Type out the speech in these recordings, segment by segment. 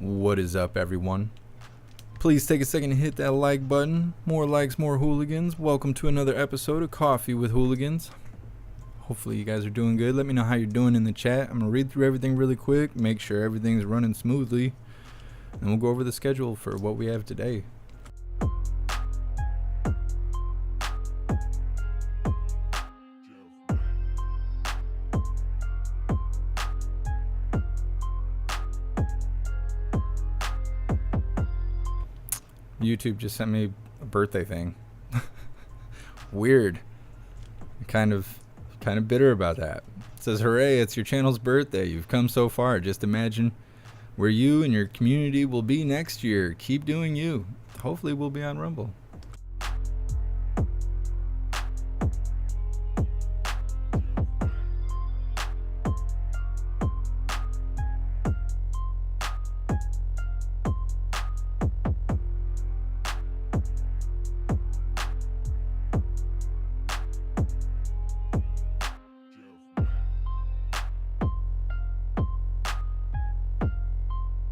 What is up, everyone? Please take a second to hit that like button. More likes, more hooligans. Welcome to another episode of Coffee with Hooligans. Hopefully you guys are doing good. Let me know how you're doing in the chat. I'm going to read through everything really quick, make sure everything's running smoothly, and we'll go over the schedule for what we have today. YouTube just sent me a birthday thing. Weird. Kind of bitter about that. It says, "Hooray, it's your channel's birthday. You've come so far. Just imagine where you and your community will be next year. Keep doing you. Hopefully we'll be on Rumble."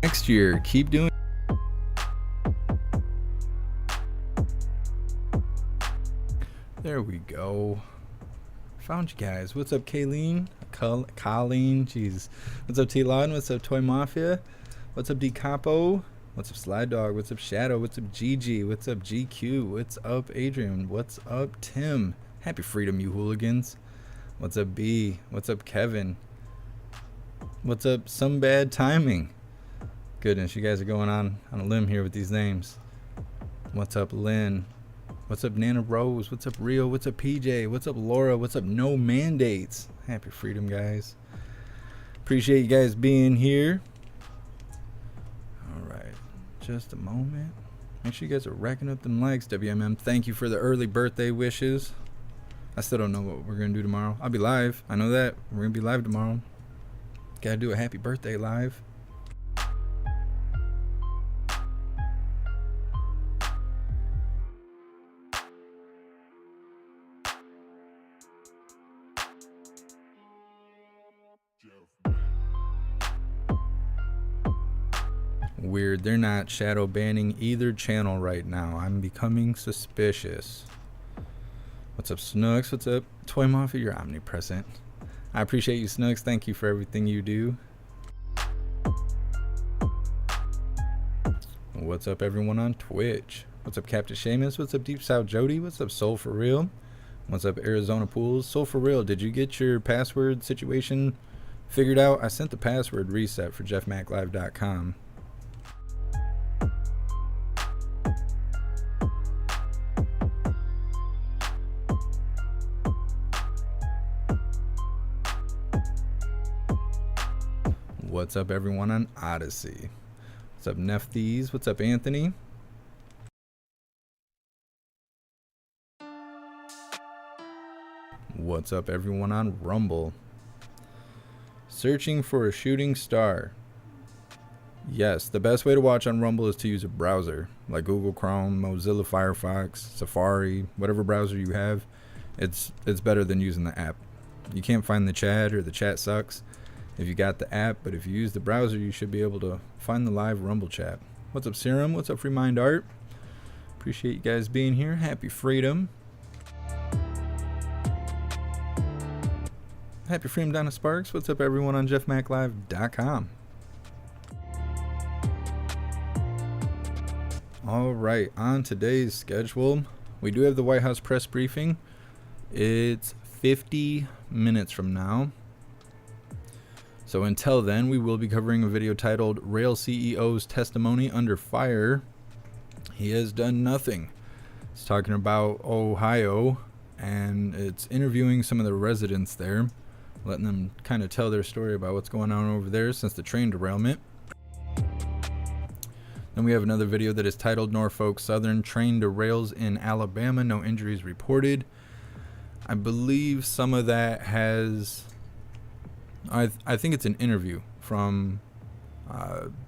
Next year, keep doing. There we go. Found you guys. What's up, Kayleen? Colleen, jeez. What's up, T-Lon? What's up, Toy Mafia? What's up, D Capo? What's up, Sly Dog? What's up, Shadow? What's up, GG? What's up, GQ? What's up, Adrian? What's up, Tim? Happy freedom, you hooligans. What's up, B? What's up, Kevin? What's up, Some Bad Timing? Goodness, you guys are going on a limb here with these names. What's up, Lynn? What's up, Nana Rose? What's up, Rio? What's up, PJ? What's up, Laura? What's up, No Mandates? Happy freedom, guys. Appreciate you guys being here. All right, just a moment. Make sure you guys are racking up them likes, WMM. Thank you for the early birthday wishes. I still don't know what we're going to do tomorrow. I'll be live. I know that. We're going to be live tomorrow. Got to do a happy birthday live. Weird, they're not shadow banning either channel right now. I'm becoming suspicious. What's up, Snooks? What's up, Toy Mafia? You're omnipresent. I appreciate you, Snooks. Thank you for everything you do. What's up, everyone on Twitch? What's up, Captain Seamus? What's up, Deep South Jody? What's up, Soul for Real? What's up, Arizona Pools? Soul for Real, did you get your password situation figured out? I sent the password reset for jeffmaclive.com. What's up, everyone on Odyssey? What's up, Nefties? What's up, Anthony? What's up, everyone on Rumble? Searching for a shooting star. Yes, the best way to watch on Rumble is to use a browser like Google Chrome, Mozilla Firefox, Safari, whatever browser you have. It's better than using the app. You can't find the chat, or the chat sucks if you got the app, but if you use the browser, you should be able to find the live Rumble chat. What's up, Serum? What's up, Free Mind Art? Appreciate you guys being here. Happy freedom. Happy freedom, Donna Sparks. What's up, everyone on jeffmaclive.com? All right, on today's schedule, we do have the White House press briefing. It's 50 minutes from now. So until then, we will be covering a video titled Rail CEO's Testimony Under Fire. He has done nothing. It's talking about Ohio, and it's interviewing some of the residents there, letting them kind of tell their story about what's going on over there since the train derailment. Then we have another video that is titled Norfolk Southern Train Derails in Alabama, No Injuries Reported. I believe some of that has... I think it's an interview from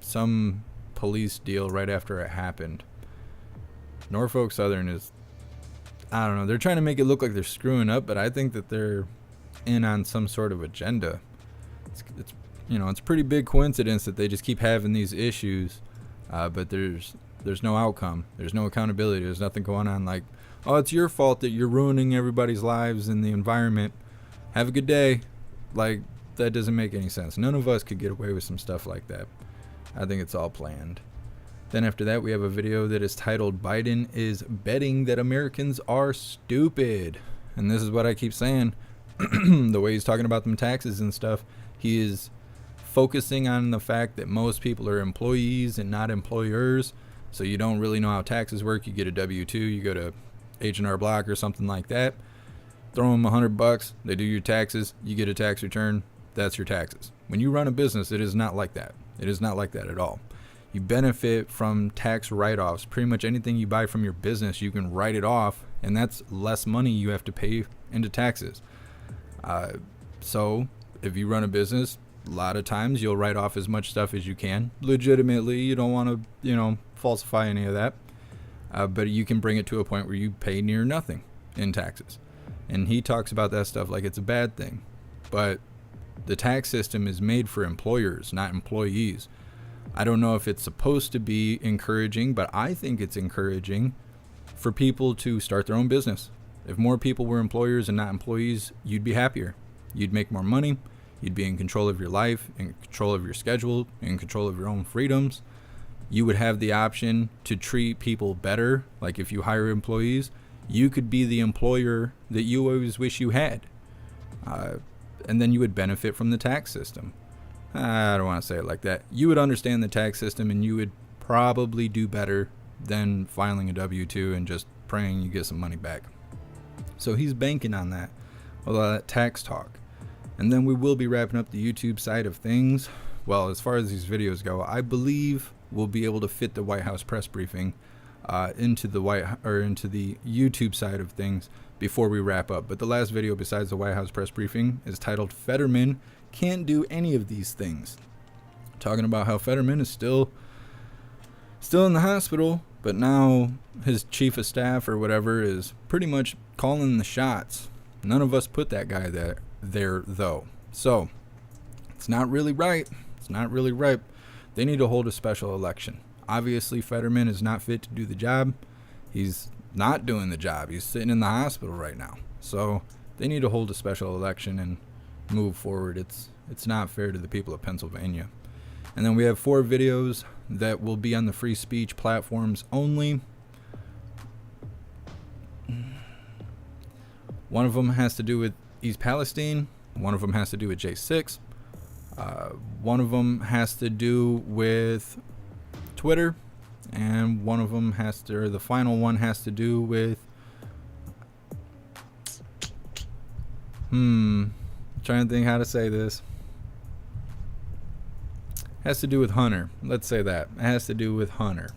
some police deal right after it happened. Norfolk Southern is, I don't know, they're trying to make it look like they're screwing up, but I think that they're in on some sort of agenda. It's you know, it's a pretty big coincidence that they just keep having these issues, but there's no outcome. There's no accountability. There's nothing going on like, oh, it's your fault that you're ruining everybody's lives and the environment. Have a good day. Like, that doesn't make any sense. None of us could get away with some stuff like that. I think it's all planned. Then after that, we have a video that is titled, Biden is betting that Americans are stupid. And this is what I keep saying. The way he's talking about them taxes and stuff, he is focusing on the fact that most people are employees and not employers. So you don't really know how taxes work. You get a W-2, you go to H&R Block or something like that. Throw them $100, they do your taxes, you get a tax return, that's your taxes. When you run a business, it is not like that. It is not like that at all. You benefit from tax write-offs. Pretty much anything you buy from your business, you can write it off, and that's less money you have to pay into taxes. So if you run a business, a lot of times you'll write off as much stuff as you can. Legitimately, you don't want to, you know, falsify any of that. But you can bring it to a point where you pay near nothing in taxes. And he talks about that stuff like it's a bad thing. But the tax system is made for employers, not employees. I don't know if it's supposed to be encouraging, but I think it's encouraging for people to start their own business. If more people were employers and not employees, you'd be happier. You'd make more money. You'd be in control of your life, in control of your schedule, in control of your own freedoms. You would have the option to treat people better. Like if you hire employees, you could be the employer that you always wish you had. And then you would benefit from the tax system. I don't want to say it like that. You would understand the tax system and you would probably do better than filing a W-2 and just praying you get some money back. So he's banking on that, all that tax talk. And then we will be wrapping up the YouTube side of things. Well, as far as these videos go, I believe we'll be able to fit the White House press briefing into the YouTube side of things before we wrap up. But the last video besides the White House press briefing is titled Fetterman Can't Do Any of These Things. Talking about how Fetterman is still in the hospital, but now his chief of staff or whatever is pretty much calling the shots. None of us put that guy there though. So it's not really right. It's not really right. They need to hold a special election. Obviously, Fetterman is not fit to do the job. He's not doing the job. He's sitting in the hospital right now. So they need to hold a special election and move forward. It's not fair to the people of Pennsylvania. And then we have 4 videos that will be on the free speech platforms only. One of them has to do with East Palestine. One of them has to do with J6. One of them has to do with Twitter. And one of them has to, or the final one has to do with, trying to think how to say this. Has to do with Hunter. Let's say that. It has to do with Hunter.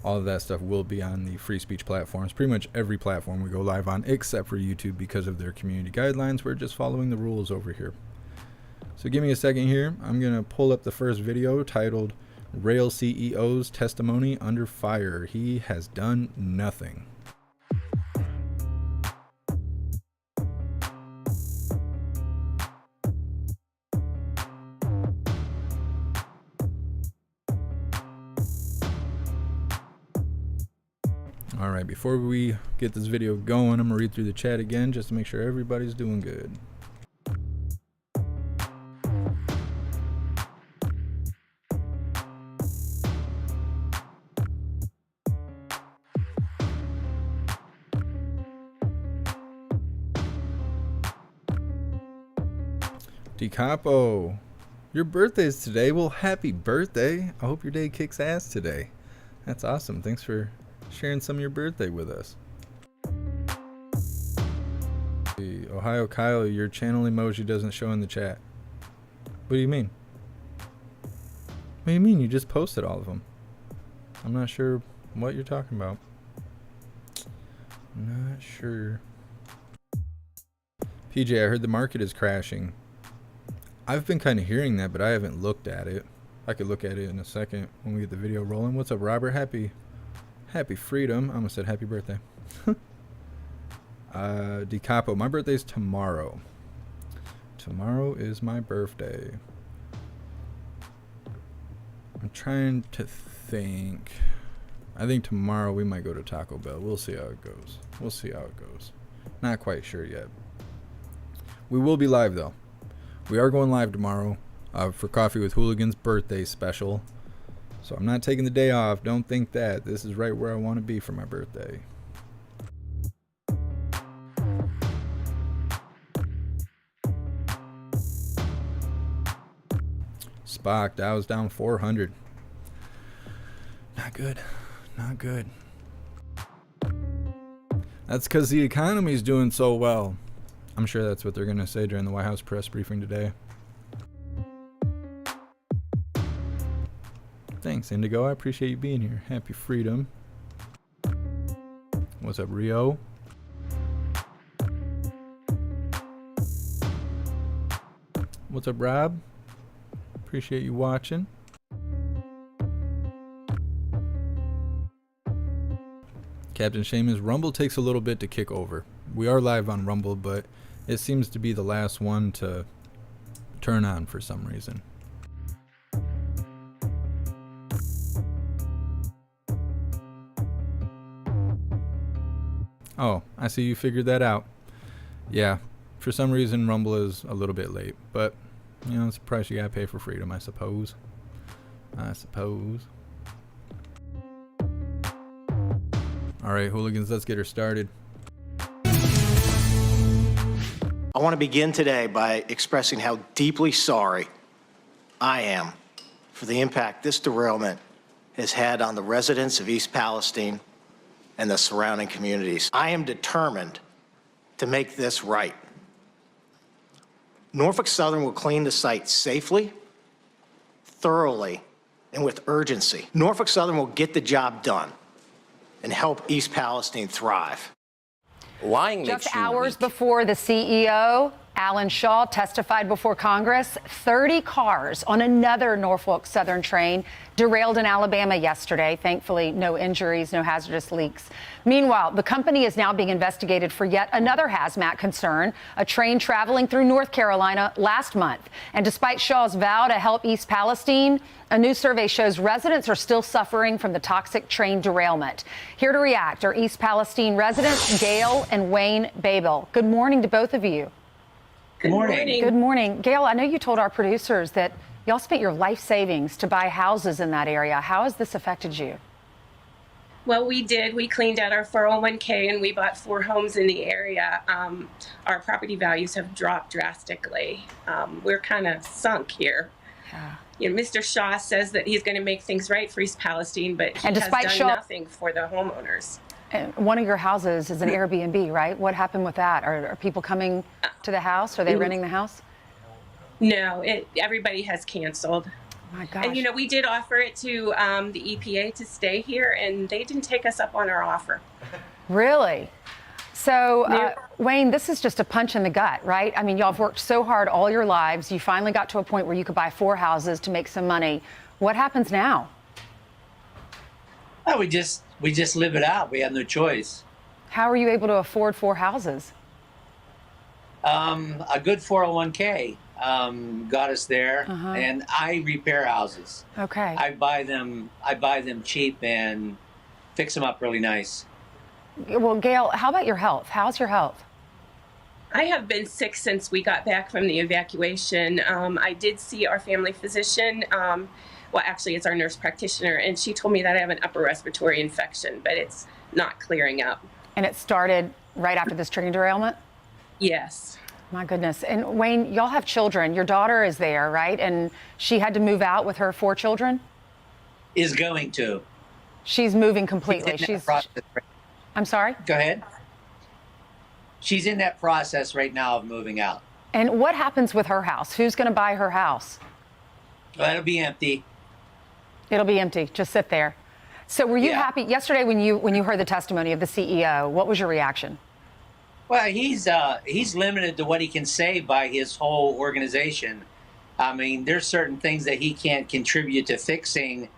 All of that stuff will be on the free speech platforms. Pretty much every platform we go live on, except for YouTube because of their community guidelines. We're just following the rules over here. So give me a second here. I'm going to pull up the first video titled Rail CEO's Testimony Under Fire. He has done nothing. All right, before we get this video going, I'm gonna read through the chat again just to make sure everybody's doing good. DiCapo, your birthday's today. Well, happy birthday. I hope your day kicks ass today. That's awesome. Thanks for sharing some of your birthday with us. Ohio Kyle, your channel emoji doesn't show in the chat. What do you mean? What do you mean? You just posted all of them. I'm not sure what you're talking about. I'm not sure. PJ, I heard the market is crashing. I've been kind of hearing that, but I haven't looked at it. I could look at it in a second when we get the video rolling. What's up, Robert? Happy freedom. I almost said happy birthday. DiCapo, my birthday's tomorrow. Tomorrow is my birthday. I'm trying to think. I think tomorrow we might go to Taco Bell. We'll see how it goes. Not quite sure yet. We will be live though. We are going live tomorrow for Coffee with Hooligans birthday special. So I'm not taking the day off. Don't think that. This is right where I want to be for my birthday. Spock, Dow's down 400. Not good. Not good. That's because the economy's doing so well. I'm sure that's what they're going to say during the White House press briefing today. Thanks, Indigo. I appreciate you being here. Happy freedom. What's up, Rio? What's up, Rob? Appreciate you watching. Captain Seamus, Rumble takes a little bit to kick over. We are live on Rumble, but it seems to be the last one to turn on for some reason. Oh, I see you figured that out. Yeah, for some reason Rumble is a little bit late, but you know, it's the price you gotta pay for freedom, I suppose. Alright, Hooligans, let's get her started. I want to begin today by expressing how deeply sorry I am for the impact this derailment has had on the residents of East Palestine and the surrounding communities. I am determined to make this right. Norfolk Southern will clean the site safely, thoroughly, and with urgency. Norfolk Southern will get the job done and help East Palestine thrive. Lying makes Just you hours weak. before the CEO, Alan Shaw, testified before Congress, 30 cars on another Norfolk Southern train derailed in Alabama yesterday. Thankfully, no injuries, no hazardous leaks. Meanwhile, the company is now being investigated for yet another hazmat concern, a train traveling through North Carolina last month. And despite Shaw's vow to help East Palestine, a new survey shows residents are still suffering from the toxic train derailment. Here to react are East Palestine residents Gail and Wayne Babel. Good morning to both of you. Good morning. Good morning. Gail, I know you told our producers that y'all spent your life savings to buy houses in that area. How has this affected you? Well, we did. We cleaned out our 401k and we bought 4 homes in the area. Our property values have dropped drastically. We're kind of sunk here. Yeah. You know, Mr. Shaw says that he's going to make things right for East Palestine, but he And despite has done nothing for the homeowners. And one of your houses is an Airbnb, right? What happened with that? Are people coming to the house? Are they renting the house? No, everybody has canceled. My gosh. And, you know, we did offer it to the EPA to stay here, and they didn't take us up on our offer. Really? So, Yeah. Wayne, this is just a punch in the gut, right? I mean, y'all have worked so hard all your lives. You finally got to a point where you could buy 4 houses to make some money. What happens now? Oh, we just live it out. We have no choice. How are you able to afford 4 houses? A good 401k got us there, and I repair houses. Okay. I buy them cheap and fix them up really nice. Well, Gail, how about your health? How's your health? I have been sick since we got back from the evacuation. I did see our family physician. Well, actually, it's our nurse practitioner, and she told me that I have an upper respiratory infection, but it's not clearing up. And it started right after this train derailment? Yes. My goodness. And Wayne, y'all have children. Your daughter is there, right? And she had to move out with her 4 children? Is going to. She's moving completely. She's in that process. I'm sorry? Go ahead. She's in that process right now of moving out. And what happens with her house? Who's going to buy her house? Well, it'll be empty. It'll be empty. Just sit there. So were you Yeah. happy yesterday when you heard the testimony of the CEO? What was your reaction? Well, he's limited to what he can say by his whole organization. I mean, there's certain things that he can't contribute to fixing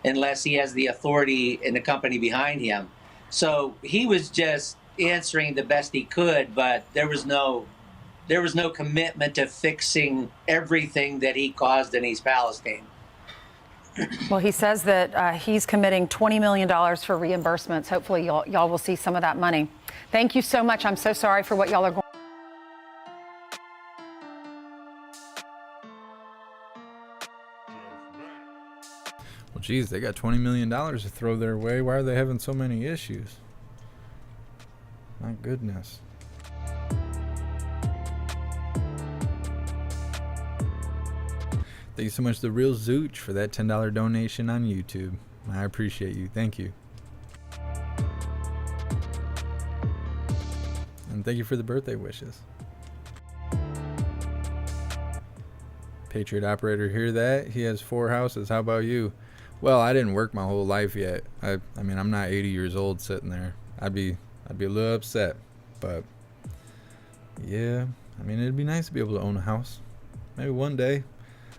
unless he has the authority and the company behind him. So he was just answering the best he could, but there was no there was no commitment to fixing everything that he caused in East Palestine. Well, he says that he's committing $20 million for reimbursements. Hopefully, y'all will see some of that money. Thank you so much. I'm so sorry for what y'all are going. Well, geez, they got $20 million to throw their way. Why are they having so many issues? My goodness. Thank you so much, The Real Zooch, for that $10 donation on YouTube. I appreciate you. Thank you. And thank you for the birthday wishes. Patriot Operator, hear that? He has 4 houses. How about you? Well, I didn't work my whole life yet. I mean, I'm not 80 years old sitting there. I'd be a little upset. But yeah, I mean, it'd be nice to be able to own a house. Maybe one day.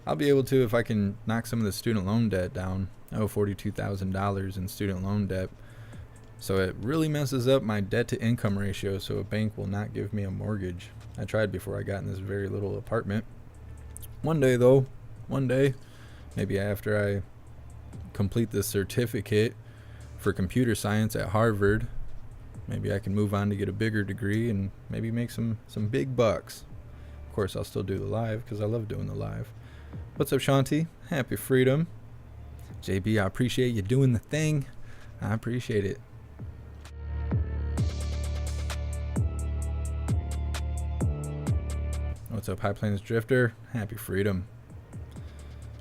I'll be able to if I can knock some of the student loan debt down. I owe $42,000 in student loan debt. So it really messes up my debt to income ratio, so a bank will not give me a mortgage. I tried before I got in this very little apartment. One day though, maybe after I complete this certificate for computer science at Harvard, maybe I can move on to get a bigger degree and maybe make some big bucks. Of course, I'll still do the live because I love doing the live. What's up, Shanti? Happy freedom. JB, I appreciate you doing the thing. I appreciate it. What's up, High Plains Drifter? Happy freedom.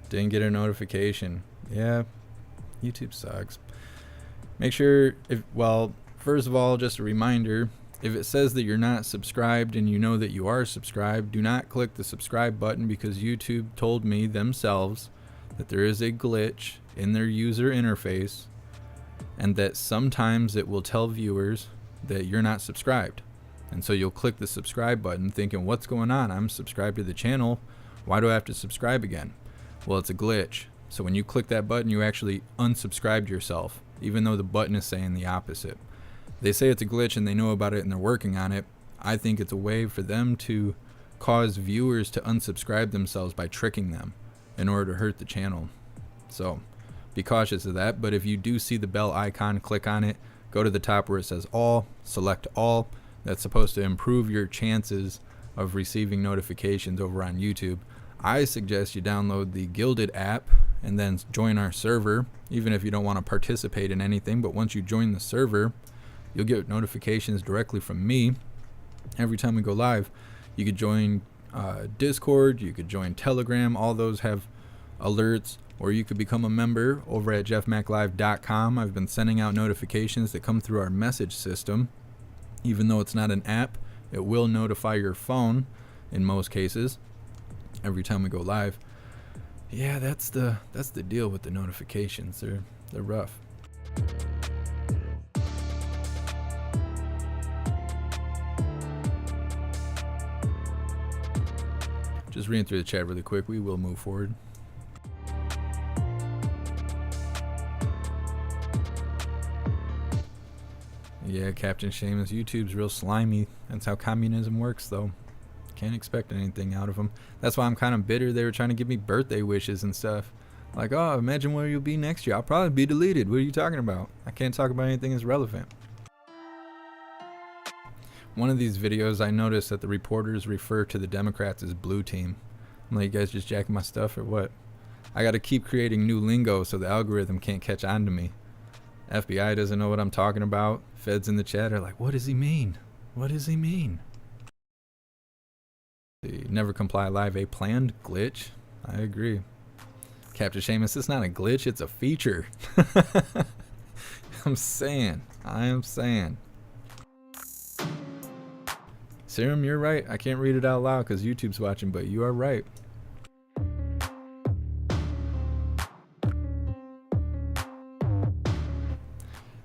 Didn't get a notification. Yeah, YouTube sucks. Make sure, first of all, just a reminder, if it says that you're not subscribed and you know that you are subscribed, do not click the subscribe button, because YouTube told me themselves that there is a glitch in their user interface and that sometimes it will tell viewers that you're not subscribed. And so you'll click the subscribe button thinking, what's going on? I'm subscribed to the channel. Why do I have to subscribe again? Well, it's a glitch. So when you click that button, you actually unsubscribed yourself, even though the button is saying the opposite. They say it's a glitch and they know about it and they're working on it. I think it's a way for them to cause viewers to unsubscribe themselves by tricking them in order to hurt the channel. So be cautious of that. But if you do see the bell icon, click on it, go to the top where it says all, select all. That's supposed to improve your chances of receiving notifications over on YouTube. I suggest you download the Gilded app and then join our server, even if you don't want to participate in anything. But once you join the server, you'll get notifications directly from me every time we go live. You could join Discord, you could join Telegram, all those have alerts, or you could become a member over at jeffmaclive.com. I've been sending out notifications that come through our message system. Even though it's not an app, it will notify your phone in most cases every time we go live. Yeah, that's the deal with the notifications. They're rough. Just reading through the chat really quick. We will move forward. Yeah, Captain Seamus, YouTube's real slimy. That's how communism works, though. Can't expect anything out of them. That's why I'm kind of bitter. They were trying to give me birthday wishes and stuff. Like, oh, imagine where you'll be next year. I'll probably be deleted. What are you talking about? I can't talk about anything that's relevant. One of these videos, I noticed that the reporters refer to the Democrats as blue team. I'm like, you guys just jacking my stuff or what? I got to keep creating new lingo so the algorithm can't catch on to me. FBI doesn't know what I'm talking about. Feds in the chat are like, what does he mean? What does he mean? The Never Comply Live, a planned glitch? I agree. Captain Seamus, it's not a glitch, it's a feature. I am saying. Serum, you're right. I can't read it out loud because YouTube's watching, but you are right.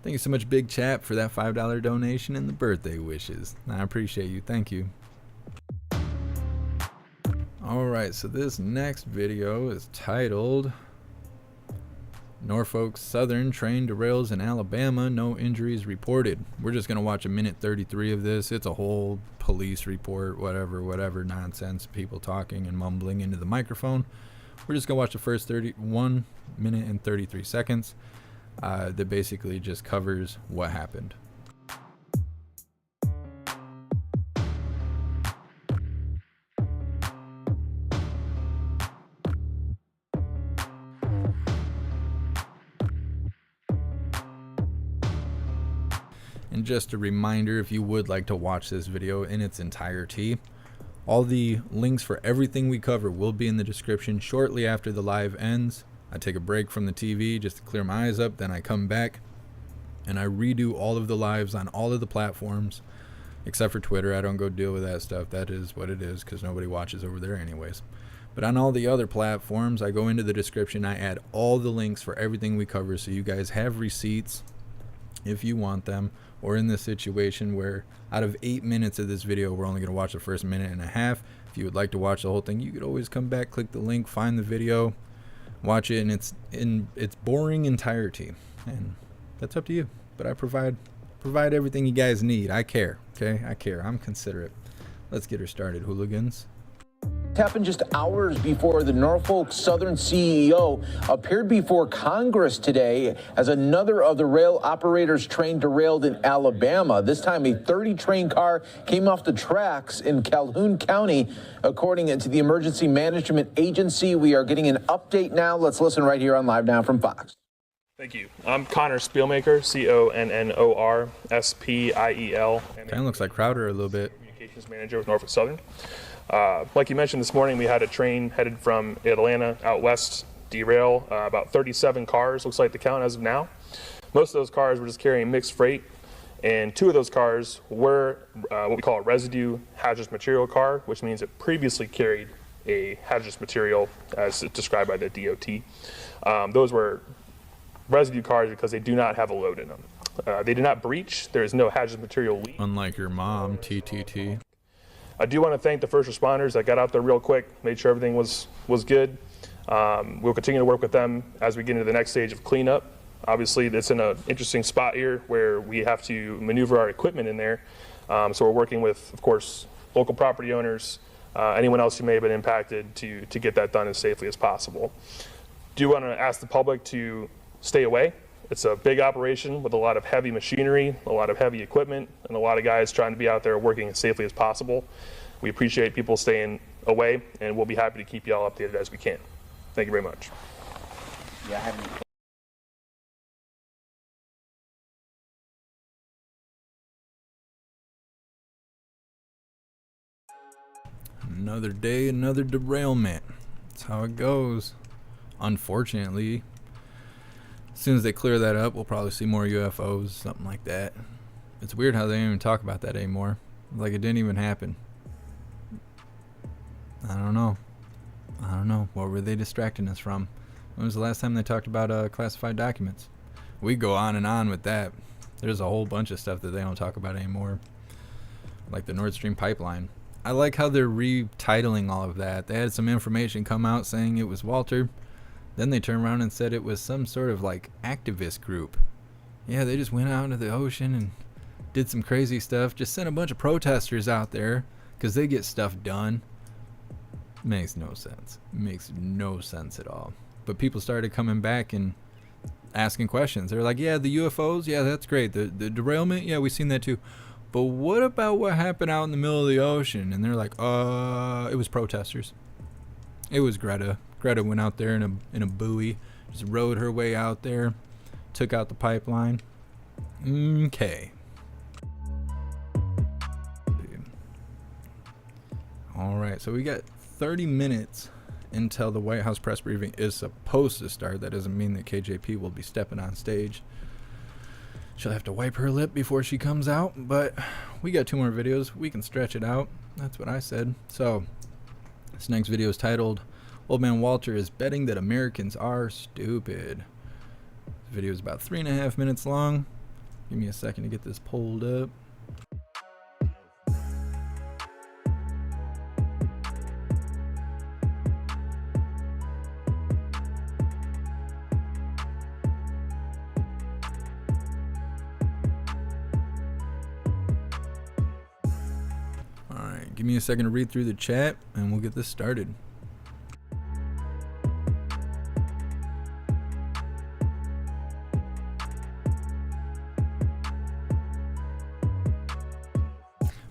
Thank you so much, Big Chap, for that $5 donation and the birthday wishes. I appreciate you. Thank you. Alright, so this next video is titled Norfolk Southern train derails in Alabama. No injuries reported. We're just going to watch a minute 33 of this. It's a whole police report, whatever nonsense, people talking and mumbling into the microphone. We're just going to watch the first 1 minute and 33 seconds. That basically just covers what happened. And just a reminder, if you would like to watch this video in its entirety, all the links for everything we cover will be in the description shortly after the live ends. I take a break from the TV just to clear my eyes up, then I come back and I redo all of the lives on all of the platforms, except for Twitter. I don't go deal with that stuff. That is what it is, because nobody watches over there anyways. But on all the other platforms, I go into the description, I add all the links for everything we cover, so you guys have receipts if you want them. Or in this situation where out of 8 minutes of this video, we're only going to watch the first minute and a half. If you would like to watch the whole thing, you could always come back, click the link, find the video, watch it in its boring entirety, and that's up to you. But I provide everything you guys need. I care, okay? I care. I'm considerate. Let's get her started, hooligans. Happened just hours before the Norfolk Southern CEO appeared before Congress today as another of the rail operators' train derailed in Alabama. This time a 30-train car came off the tracks in Calhoun County, according to the Emergency Management Agency. We are getting an update now. Let's listen right here on Live Now from Fox. Thank you. I'm Connor Spielmaker, Connor Spiel. Kind of looks like Crowder a little bit. Communications manager with Norfolk Southern. Like you mentioned this morning, we had a train headed from Atlanta out west derail. About 37 cars, looks like the count as of now. Most of those cars were just carrying mixed freight, and 2 of those cars were what we call a residue hazardous material car, which means it previously carried a hazardous material as described by the DOT. Those were residue cars because they do not have a load in them. They did not breach. There is no hazardous material leak. Unlike your mom, TTT. I do want to thank the first responders that got out there real quick, made sure everything was good. We'll continue to work with them as we get into the next stage of cleanup. Obviously, it's in an interesting spot here where we have to maneuver our equipment in there. So we're working with, of course, local property owners, anyone else who may have been impacted to get that done as safely as possible. Do want to ask the public to stay away. It's a big operation with a lot of heavy machinery, a lot of heavy equipment, and a lot of guys trying to be out there working as safely as possible. We appreciate people staying away, and we'll be happy to keep you all updated as we can. Thank you very much. Another day, another derailment. That's how it goes. Unfortunately, as soon as they clear that up, we'll probably see more UFOs, something like that. It's weird how they don't even talk about that anymore. Like it didn't even happen. I don't know. What were they distracting us from? When was the last time they talked about classified documents? We go on and on with that. There's a whole bunch of stuff that they don't talk about anymore. Like the Nord Stream pipeline. I like how they're retitling all of that. They had some information come out saying it was Walter. Then they turned around and said it was some sort of like activist group. Yeah, they just went out into the ocean and did some crazy stuff. Just sent a bunch of protesters out there because they get stuff done. Makes no sense. Makes no sense at all. But people started coming back and asking questions. They're like, yeah, the UFOs, yeah, that's great. The derailment, yeah, we've seen that too. But what about what happened out in the middle of the ocean? And they're like, it was protesters. It was Greta. Greta went out there in a buoy, just rode her way out there, took out the pipeline. Okay. All right, so we got 30 minutes until the White House press briefing is supposed to start. That doesn't mean that KJP will be stepping on stage. She'll have to wipe her lip before she comes out, but we got 2 more videos. We can stretch it out. That's what I said. So this next video is titled, Old Man Walter is betting that Americans are stupid. The video is about 3.5 minutes long. Give me a second to get this pulled up. give me a second to read through the chat, and we'll get this started.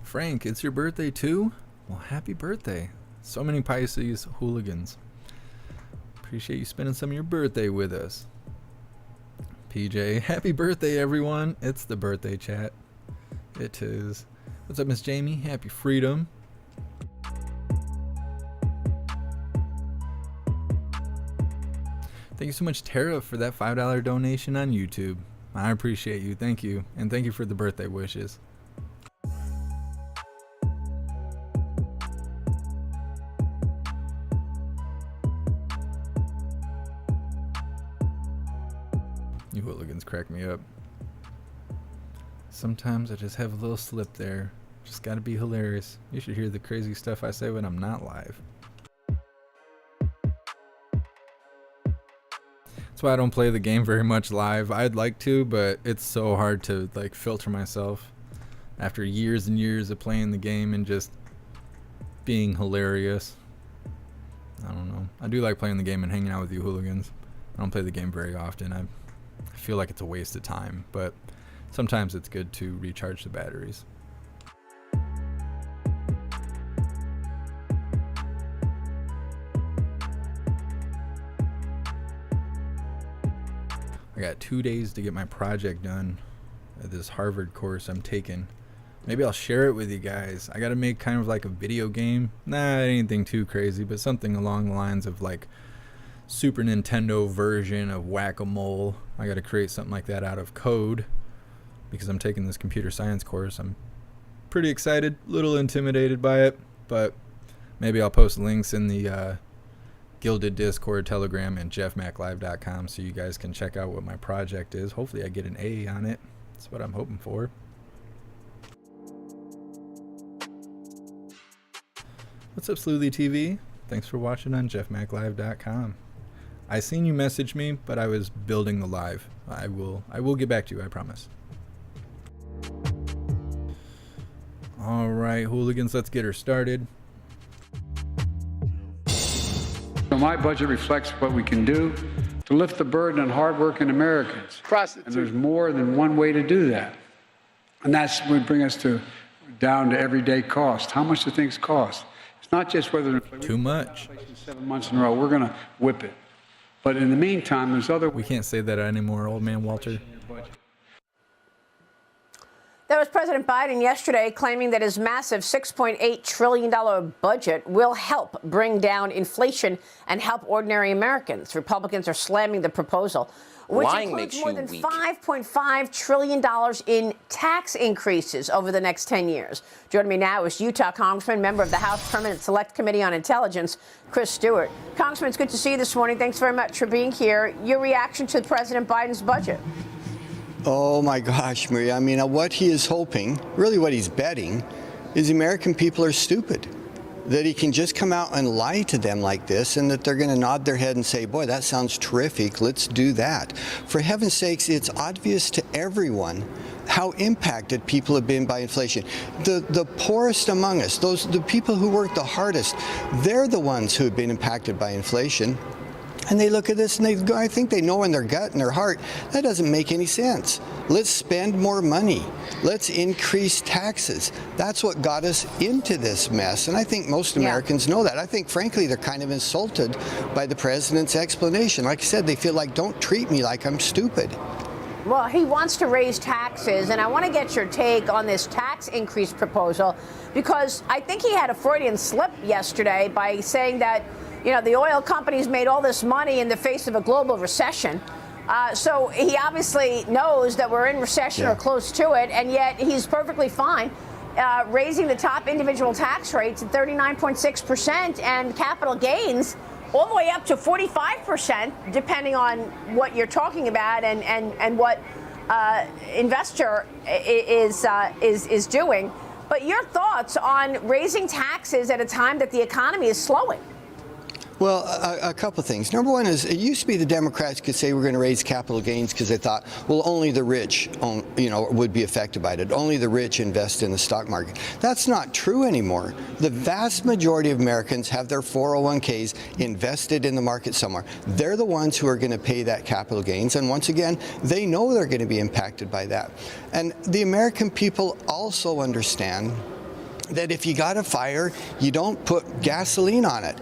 Frank, it's your birthday too? Well, happy birthday. So many Pisces hooligans. Appreciate you spending some of your birthday with us. PJ, happy birthday, everyone. It's the birthday chat. It is. What's up, Miss Jamie? Happy freedom. Thank you so much, Tara, for that $5 donation on YouTube. I appreciate you. Thank you. And thank you for the birthday wishes. You hooligans crack me up. Sometimes I just have a little slip there. Just gotta be hilarious. You should hear the crazy stuff I say when I'm not live. That's why I don't play the game very much live. I'd like to, but it's so hard to like filter myself after years and years of playing the game and just being hilarious. I don't know. I do like playing the game and hanging out with you hooligans. I don't play the game very often. I feel like it's a waste of time, but sometimes it's good to recharge the batteries. I got 2 days to get my project done at this Harvard course I'm taking. Maybe I'll share it with you guys. I gotta make kind of like a video game. Nah, anything too crazy, but something along the lines of like Super Nintendo version of Whack-A-Mole. I gotta create something like that out of code because I'm taking this computer science course. I'm pretty excited, a little intimidated by it, but maybe I'll post links in the Gilded Discord, Telegram, and jeffmaclive.com so you guys can check out what my project is. Hopefully I get an A on it. That's what I'm hoping for. What's up, Sleuthy TV? Thanks for watching on jeffmaclive.com. I seen you message me, but I was building the live. I will get back to you, I promise. All right, hooligans, let's get her started. So my budget reflects what we can do to lift the burden on hardworking Americans. And there's more than one way to do that. And that's what bring us down to everyday cost. How much do things cost? It's not just whether too much. 7 months in a row, we're going to whip it. But in the meantime, there's other. We can't say that anymore, old man Walter. That was President Biden yesterday claiming that his massive $6.8 trillion budget will help bring down inflation and help ordinary Americans. Republicans are slamming the proposal, which includes more than $5.5 trillion in tax increases over the next 10 years. Joining me now is Utah Congressman, member of the House Permanent Select Committee on Intelligence, Chris Stewart. Congressman, it's good to see you this morning. Thanks very much for being here. Your reaction to President Biden's budget? Oh, my gosh, Maria. I mean, what he is hoping, really what he's betting, is the American people are stupid. That he can just come out and lie to them like this and that they're going to nod their head and say, boy, that sounds terrific. Let's do that. For heaven's sakes, it's obvious to everyone how impacted people have been by inflation. The poorest among us, the people who work the hardest, they're the ones who have been impacted by inflation. And they look at this and I think they know in their gut and their heart, that doesn't make any sense. Let's spend more money. Let's increase taxes. That's what got us into this mess. And I think most Americans know that. I think, frankly, they're kind of insulted by the president's explanation. Like I said, they feel like, don't treat me like I'm stupid. Well, he wants to raise taxes, and I want to get your take on this tax increase proposal, because I think he had a Freudian slip yesterday by saying that, you know, the oil companies made all this money in the face of a global recession. So he obviously knows that we're in recession or close to it, and yet he's perfectly fine raising the top individual tax rates at 39.6% and capital gains all the way up to 45%, depending on what you're talking about and what investor is doing. But your thoughts on raising taxes at a time that the economy is slowing? Well, a couple of things. Number one is it used to be the Democrats could say we're going to raise capital gains because they thought, well, only the rich, would be affected by it. Only the rich invest in the stock market. That's not true anymore. The vast majority of Americans have their 401ks invested in the market somewhere. They're the ones who are going to pay that capital gains. And once again, they know they're going to be impacted by that. And the American people also understand that if you got a fire, you don't put gasoline on it.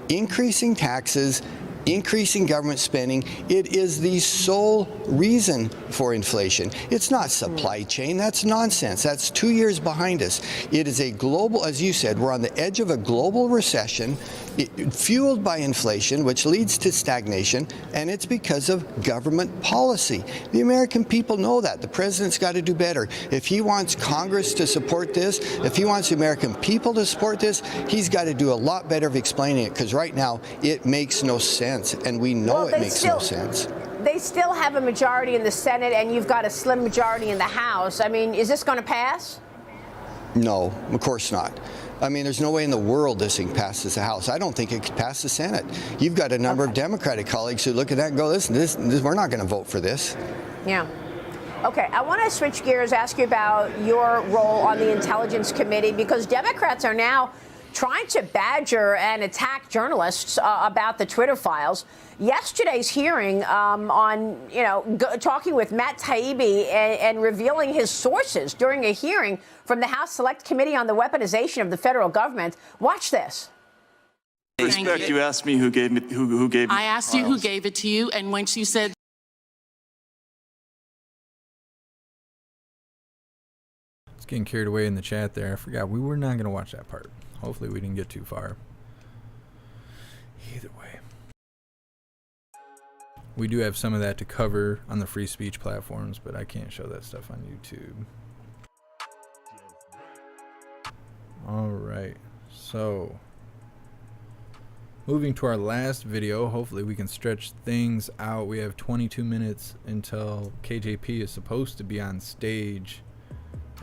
Increasing taxes, increasing government spending, it is the sole reason for inflation. It's not supply chain. That's nonsense. That's 2 years behind us. It is a global, as you said, we're on the edge of a global recession fueled by inflation, which leads to stagnation, and it's because of government policy. The American people know that. The president's got to do better. If he wants Congress to support this, if he wants the American people to support this, he's got to do a lot better of explaining it, because right now it makes no sense, and we know it makes no sense. They still have a majority in the Senate, and you've got a slim majority in the House. I mean, is this going to pass? No, of course not. I mean, there's no way in the world this thing passes the House. I don't think it could pass the Senate. You've got a number of Democratic colleagues who look at that and go, listen, we're not going to vote for this. Yeah. Okay, I want to switch gears, ask you about your role on the Intelligence Committee, because Democrats are now trying to badger and attack journalists about the Twitter files. Yesterday's hearing talking with Matt Taibbi and revealing his sources during a hearing from the House Select Committee on the Weaponization of the Federal Government. Watch this. Respect, you asked me who gave me who gave me. I asked you who gave it to you, and when she said It's getting carried away in the chat there. I forgot we were not going to watch that part. Hopefully we didn't get too far. Either way. We do have some of that to cover on the free speech platforms, but I can't show that stuff on YouTube. Alright, so moving to our last video. Hopefully we can stretch things out. We have 22 minutes until KJP is supposed to be on stage.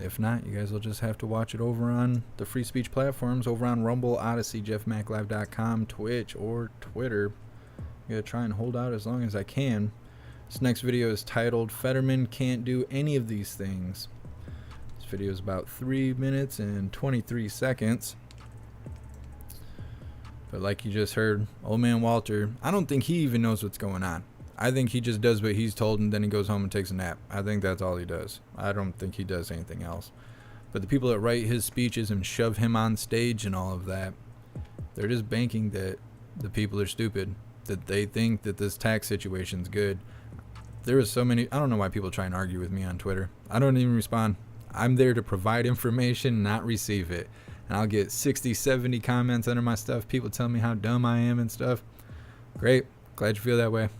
If not, you guys will just have to watch it over on the free speech platforms, over on Rumble, Odyssey, jeffmaclive.com, Twitch, or Twitter. I'm going to try and hold out as long as I can. This next video is titled, Fetterman Can't Do Any of These Things. This video is about 3 minutes and 23 seconds. But like you just heard, old man Walter, I don't think he even knows what's going on. I think he just does what he's told and then he goes home and takes a nap. I think that's all he does. I don't think he does anything else. But the people that write his speeches and shove him on stage and all of that, they're just banking that the people are stupid, that they think that this tax situation's good. There is so many, I don't know why people try and argue with me on Twitter. I don't even respond. I'm there to provide information, not receive it. And I'll get 60, 70 comments under my stuff, people tell me how dumb I am and stuff. Great. Glad you feel that way.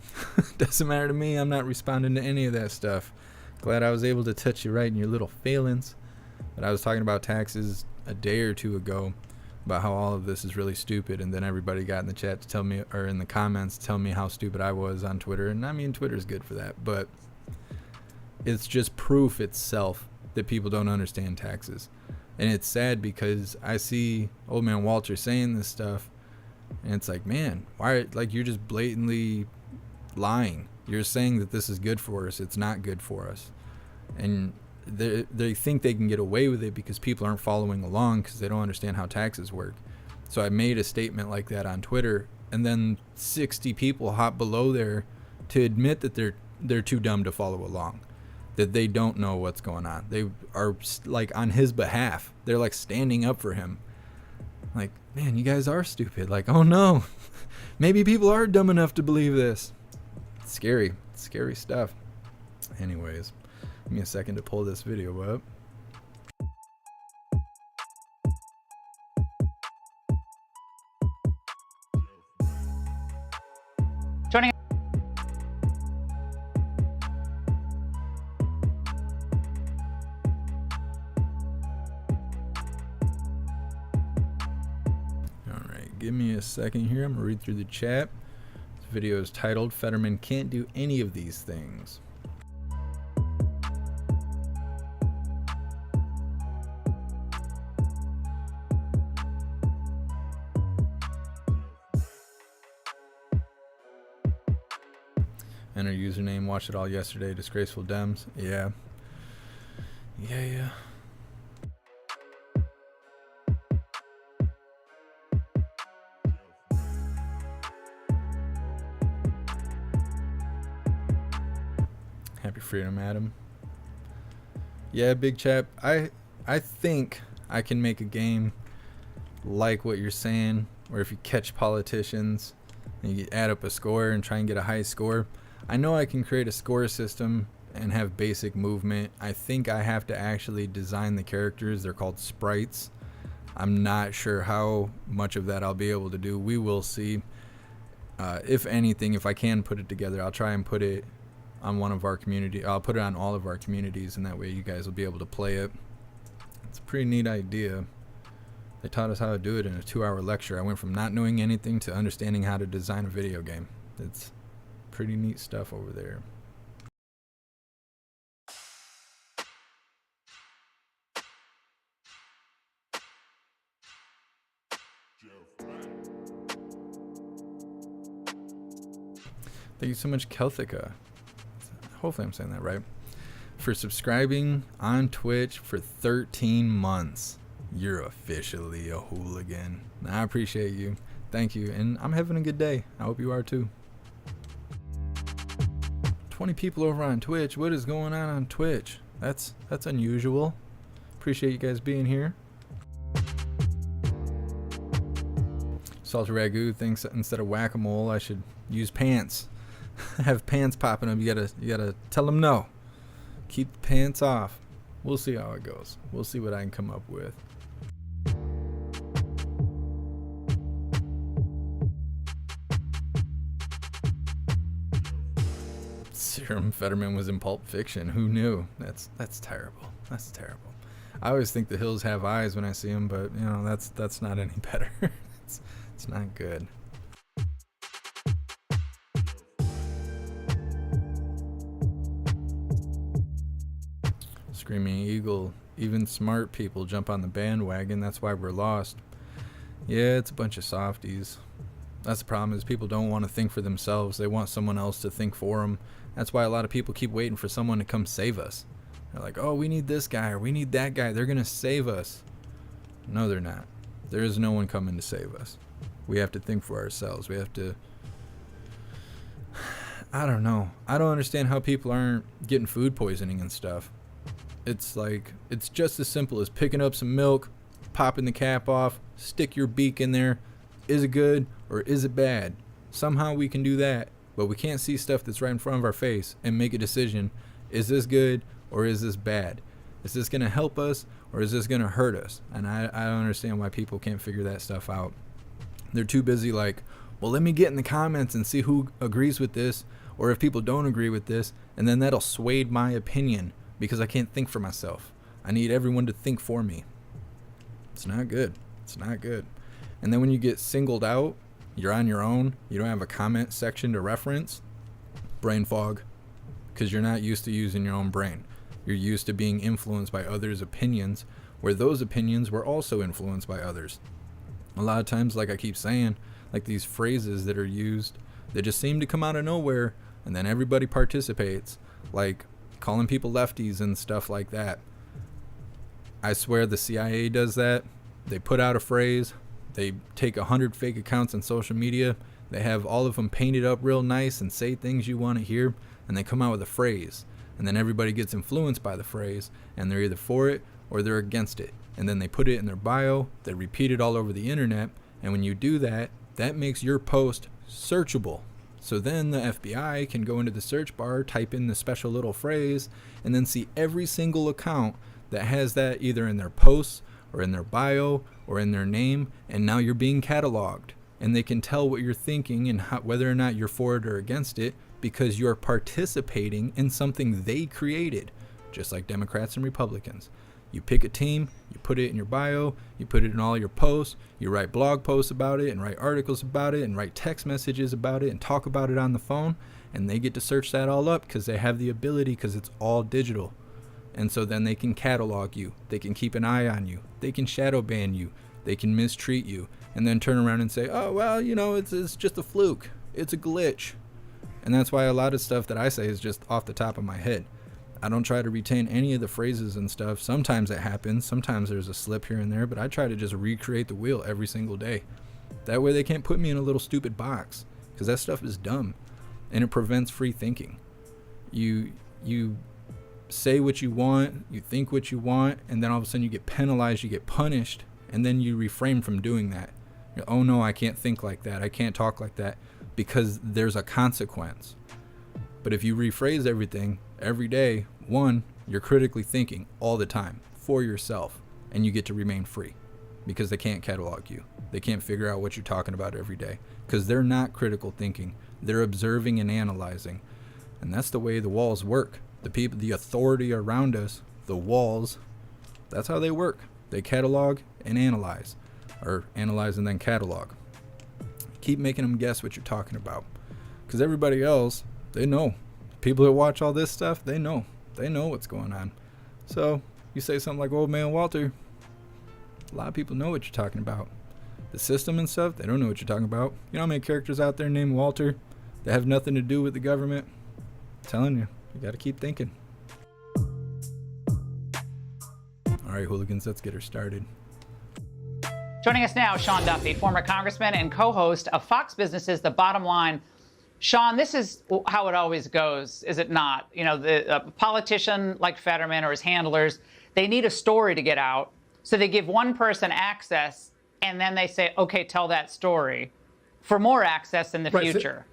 Doesn't matter to me. I'm not responding to any of that stuff. Glad I was able to touch you right in your little feelings. But I was talking about taxes a day or two ago, about how all of this is really stupid, and then everybody got in the chat to tell me, or in the comments, tell me how stupid I was on Twitter. And I mean, Twitter's good for that, but it's just proof itself that people don't understand taxes. And it's sad because I see old man Walter saying this stuff, and it's like, man, why? Like, you're just blatantly lying. You're saying that this is good for us. It's not good for us. And they think they can get away with it because people aren't following along because they don't understand how taxes work. So I made a statement like that on Twitter, and then 60 people hop below there to admit that they're too dumb to follow along, that they don't know what's going on. They are like on his behalf. They're like standing up for him. Like, man, you guys are stupid. Like, oh no, maybe people are dumb enough to believe this. It's scary. It's scary stuff. Anyways, give me a second to pull this video up. Joining Give me a second here. I'm gonna read through the chat. This video is titled, Fetterman Can't Do Any of These Things. Enter username. Watched it all yesterday. Disgraceful Dems. Yeah. Yeah. Happy freedom, Adam. Yeah, Big Chap. I think I can make a game like what you're saying, where if you catch politicians and you add up a score and try and get a high score. I know I can create a score system and have basic movement. I think I have to actually design the characters. They're called sprites. I'm not sure how much of that I'll be able to do. We will see. If anything, if I can put it together, I'll try and put it on one of our community. I'll put it on all of our communities, and that way you guys will be able to play it. It's a pretty neat idea. They taught us how to do it in a 2-hour lecture. I went from not knowing anything to understanding how to design a video game. It's pretty neat stuff over there. Thank you so much, Kelthika. Hopefully I'm saying that right. For subscribing on Twitch for 13 months. You're officially a hooligan. I appreciate you. Thank you. And I'm having a good day. I hope you are too. 20 people over on Twitch. What is going on Twitch? That's unusual. Appreciate you guys being here. Salty Ragu thinks instead of whack-a-mole I should use pants. Have pants popping up. You gotta tell them no. Keep the pants off. We'll see how it goes. We'll see what I can come up with. Serum Fetterman was in Pulp Fiction. Who knew? That's terrible. That's terrible. I always think the hills have eyes when I see them, but you know that's not any better. It's not good. Screaming Eagle. Even smart people jump on the bandwagon. That's why we're lost. Yeah, it's a bunch of softies. That's the problem, is people don't want to think for themselves. They want someone else to think for them. That's why a lot of people keep waiting for someone to come save us. They're like, oh, we need this guy or we need that guy. They're going to save us. No, they're not. There is no one coming to save us. We have to think for ourselves. We have to... I don't know. I don't understand how people aren't getting food poisoning and stuff. It's like, it's just as simple as picking up some milk, popping the cap off, stick your beak in there. Is it good or is it bad? Somehow we can do that, but we can't see stuff that's right in front of our face and make a decision. Is this good or is this bad? Is this going to help us or is this going to hurt us? And I don't understand why people can't figure that stuff out. They're too busy like, well, let me get in the comments and see who agrees with this, or if people don't agree with this, and then that'll sway my opinion because I can't think for myself. I need everyone to think for me. It's not good. It's not good. And then when you get singled out, you're on your own, you don't have a comment section to reference, brain fog, because you're not used to using your own brain. You're used to being influenced by others' opinions, where those opinions were also influenced by others. A lot of times, like I keep saying, like these phrases that are used, they just seem to come out of nowhere, and then everybody participates, like calling people lefties and stuff like that. I swear the CIA does that. They put out a phrase, they take 100 fake accounts on social media, they have all of them painted up real nice and say things you want to hear, and they come out with a phrase, and then everybody gets influenced by the phrase, and they're either for it or they're against it, and then they put it in their bio, they repeat it all over the internet, and when you do that, that makes your post searchable. So then the FBI can go into the search bar, type in the special little phrase, and then see every single account that has that either in their posts or in their bio or in their name, and now you're being cataloged. And they can tell what you're thinking and whether or not you're for it or against it, because you're participating in something they created, just like Democrats and Republicans. You pick a team, you put it in your bio, you put it in all your posts, you write blog posts about it and write articles about it and write text messages about it and talk about it on the phone, and they get to search that all up because they have the ability, because it's all digital. And so then they can catalog you, they can keep an eye on you, they can shadow ban you, they can mistreat you, and then turn around and say, oh, well, you know, it's just a fluke, it's a glitch. And that's why a lot of stuff that I say is just off the top of my head. I don't try to retain any of the phrases and stuff. Sometimes it happens. Sometimes there's a slip here and there, but I try to just recreate the wheel every single day. That way they can't put me in a little stupid box, because that stuff is dumb and it prevents free thinking. You say what you want, you think what you want, and then all of a sudden you get penalized, you get punished, and then you refrain from doing that. Oh no, I can't think like that. I can't talk like that, because there's a consequence. But if you rephrase everything every day, one, you're critically thinking all the time for yourself, and you get to remain free, because they can't catalog you. They can't figure out what you're talking about every day, because they're not critical thinking. They're observing and analyzing. And that's the way the walls work. The people, the authority around us, the walls, that's how they work. They catalog and analyze, or analyze and then catalog. Keep making them guess what you're talking about, because everybody else, they know. People that watch all this stuff, they know what's going on. So you say something like old man Walter, a lot of people know what you're talking about. The system and stuff, they don't know what you're talking about. You know how many characters out there named Walter that have nothing to do with the government? I'm telling you, you got to keep thinking. All right, hooligans, let's get her started. Joining us now, Sean Duffy, former congressman and co-host of Fox Business's The Bottom Line. Sean, this is how it always goes, is it not? You know, a politician like Fetterman or his handlers, they need a story to get out. So they give one person access, and then they say, okay, tell that story for more access in the future.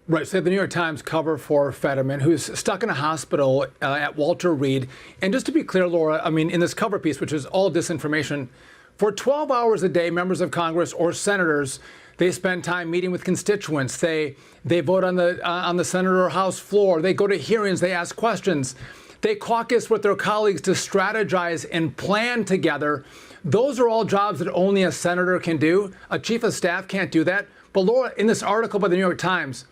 Right. So the New York Times cover for Fetterman, who's stuck in a hospital at Walter Reed. And just to be clear, Laura, I mean, in this cover piece, which is all disinformation, for 12 hours a day, members of Congress or senators, they spend time meeting with constituents. They vote on the Senate or House floor. They go to hearings. They ask questions. They caucus with their colleagues to strategize and plan together. Those are all jobs that only a senator can do. A chief of staff can't do that. But Laura, in this article by the New York Times,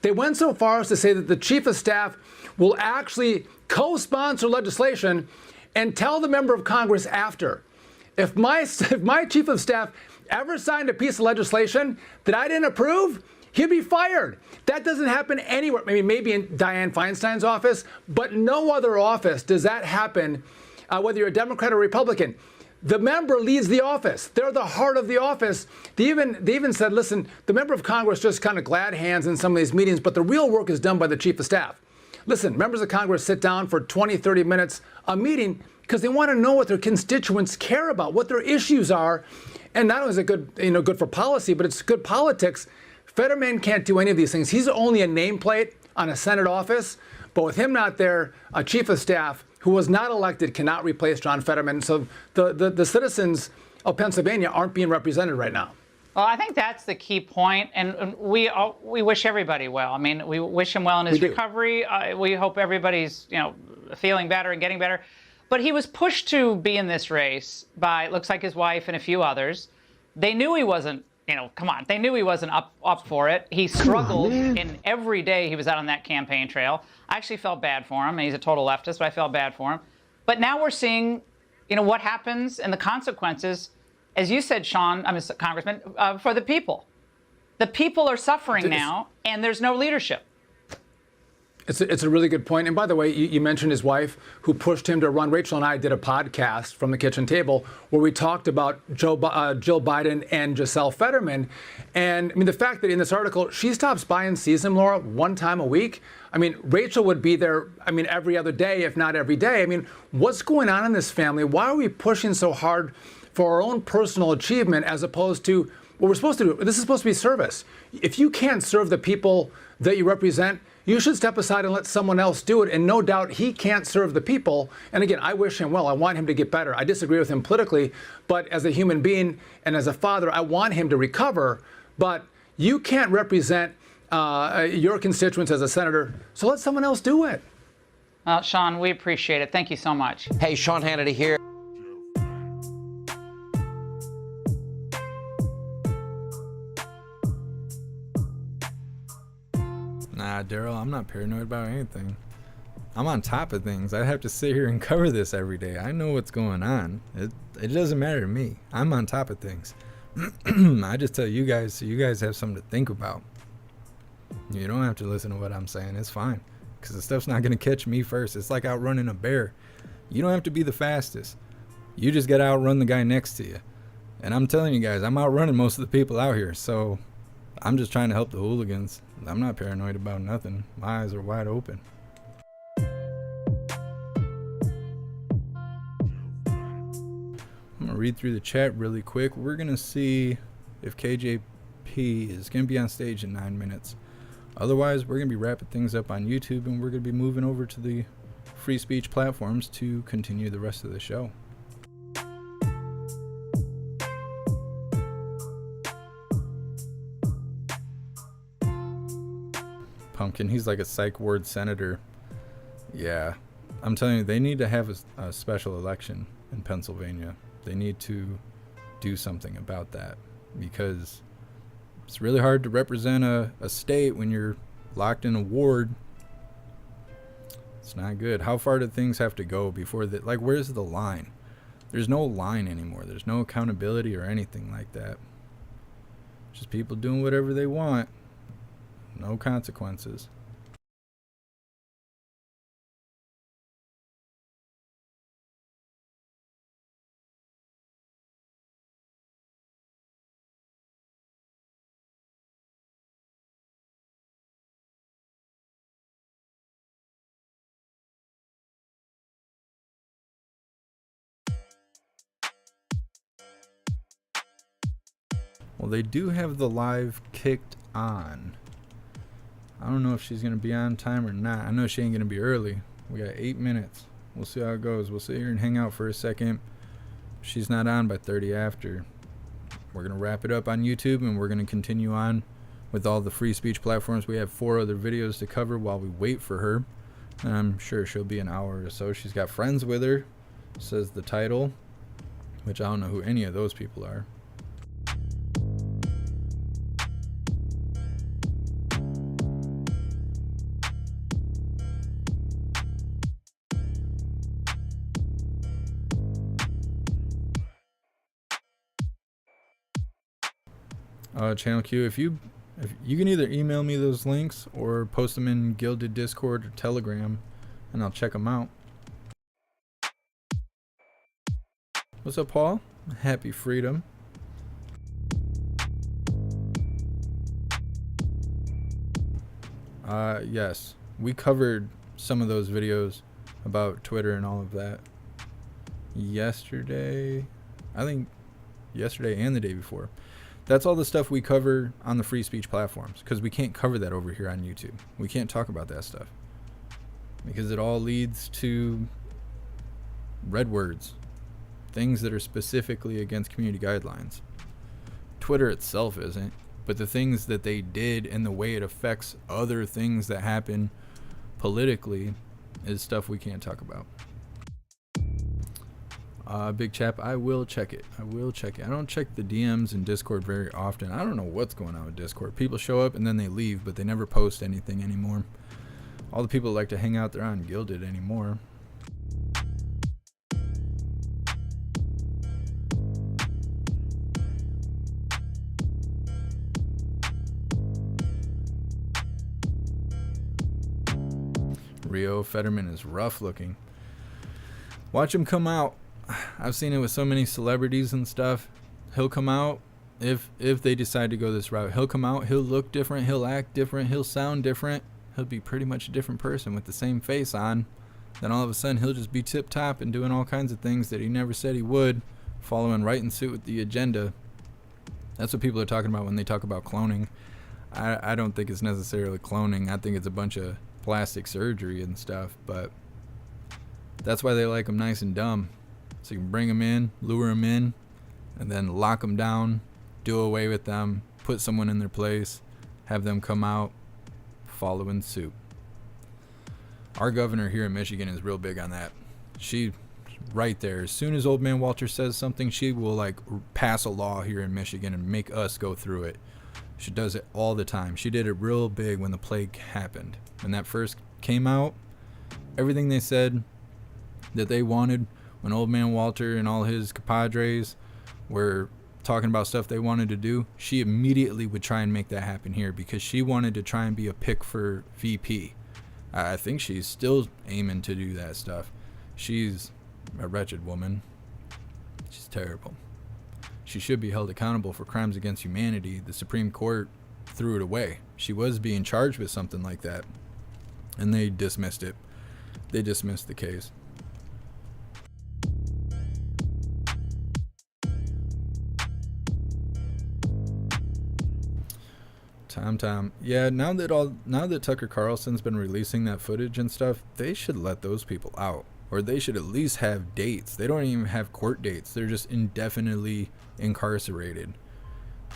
they went so far as to say that the chief of staff will actually co-sponsor legislation and tell the member of Congress after. If my chief of staff ever signed a piece of legislation that I didn't approve, he'd be fired. That doesn't happen anywhere. Maybe in Dianne Feinstein's office, but no other office does that happen, whether you're a Democrat or Republican. The member leads the office. They're the heart of the office. They even said, listen, the member of Congress just kind of glad hands in some of these meetings, but the real work is done by the chief of staff. Listen, members of Congress sit down for 20, 30 minutes a meeting because they want to know what their constituents care about, what their issues are. And not only is it good for policy, but it's good politics. Fetterman can't do any of these things. He's only a nameplate on a Senate office. But with him not there, a chief of staff who was not elected cannot replace John Fetterman. So the citizens of Pennsylvania aren't being represented right now. Well, I think that's the key point, and we wish everybody well. I mean, we wish him well in his recovery. We hope everybody's feeling better and getting better. But he was pushed to be in this race by, looks like, his wife and a few others. They knew he wasn't, they knew he wasn't up for it. He struggled in every day he was out on that campaign trail. I actually felt bad for him. He's a total leftist, but I felt bad for him. But now we're seeing, what happens and the consequences, as you said, Sean, Congressman, for the people. The people are suffering now, and there's no leadership. It's a really good point. And by the way, you mentioned his wife who pushed him to run. Rachel and I did a podcast from the kitchen table where we talked about Jill Biden and Giselle Fetterman. And the fact that in this article, she stops by and sees him, Laura, one time a week. Rachel would be there, every other day, if not every day. What's going on in this family? Why are we pushing so hard for our own personal achievement as opposed to what we're supposed to do? This is supposed to be service. If you can't serve the people that you represent, you should step aside and let someone else do it. And no doubt he can't serve the people. And again, I wish him well. I want him to get better. I disagree with him politically, but as a human being and as a father, I want him to recover. But you can't represent your constituents as a senator, so let someone else do it. Well, Sean, we appreciate it. Thank you so much. Hey, Sean Hannity here. Nah, Daryl, I'm not paranoid about anything. I'm on top of things. I have to sit here and cover this every day. I know what's going on. It doesn't matter to me. I'm on top of things. I just tell you guys so you guys have something to think about. You don't have to listen to what I'm saying. It's fine. Because the stuff's not going to catch me first. It's like outrunning a bear. You don't have to be the fastest. You just got to outrun the guy next to you. And I'm telling you guys, I'm outrunning most of the people out here. So I'm just trying to help the hooligans. I'm not paranoid about nothing. My eyes are wide open. I'm going to read through the chat really quick. We're going to see if KJP is going to be on stage in 9 minutes. Otherwise, we're going to be wrapping things up on YouTube, and we're going to be moving over to the free speech platforms to continue the rest of the show. Pumpkin, he's like a psych ward senator. Yeah, I'm telling you, they need to have a special election in Pennsylvania. They need to do something about that, because it's really hard to represent a state when you're locked in a ward. It's not good. How far do things have to go before that? Like, where's the line? There's no line anymore. There's no accountability or anything like that. Just people doing whatever they want. No consequences. Well, they do have the live kicked on. I don't know if she's going to be on time or not. I know she ain't going to be early. We got 8 minutes. We'll see how it goes. We'll sit here and hang out for a second. If she's not on by 30 after, we're going to wrap it up on YouTube, and we're going to continue on with all the free speech platforms. We have 4 other videos to cover while we wait for her. And I'm sure she'll be an hour or so. She's got friends with her, says the title, which I don't know who any of those people are. Channel Q, if you can either email me those links or post them in Gilded Discord or Telegram, and I'll check them out. What's up, Paul? Happy freedom. Yes, we covered some of those videos about Twitter and all of that yesterday. I think yesterday and the day before. That's all the stuff we cover on the free speech platforms, because we can't cover that over here on YouTube. We can't talk about that stuff because it all leads to red words, things that are specifically against community guidelines. Twitter itself isn't, but the things that they did and the way it affects other things that happen politically is stuff we can't talk about. Big Chap, I will check it. I don't check the DMs in Discord very often. I don't know what's going on with Discord. People show up and then they leave, but they never post anything anymore. All the people that like to hang out there aren't Gilded anymore. Rio Fetterman is rough looking. Watch him come out. I've seen it with so many celebrities and stuff. He'll come out, if they decide to go this route, he'll come out, he'll look different, he'll act different, he'll sound different. He'll be pretty much a different person with the same face on. Then all of a sudden he'll just be tip top and doing all kinds of things that he never said he would, following right in suit with the agenda. That's what people are talking about when they talk about cloning. I don't think it's necessarily cloning. I think it's a bunch of plastic surgery and stuff, but that's why they like them nice and dumb. So you can bring them in, lure them in, and then lock them down, do away with them, put someone in their place, have them come out, follow in suit. Our governor here in Michigan is real big on that. She, right there, as soon as Old Man Walter says something, she will like pass a law here in Michigan and make us go through it. She does it all the time. She did it real big when the plague happened. When that first came out, everything they said that they wanted when Old Man Walter and all his compadres were talking about stuff they wanted to do, she immediately would try and make that happen here because she wanted to try and be a pick for VP. I think she's still aiming to do that stuff. She's a wretched woman. She's terrible. She should be held accountable for crimes against humanity. The Supreme Court threw it away. She was being charged with something like that, and they dismissed it. They dismissed the case. Tom. Yeah, now that Tucker Carlson's been releasing that footage and stuff, they should let those people out. Or they should at least have dates. They don't even have court dates. They're just indefinitely incarcerated.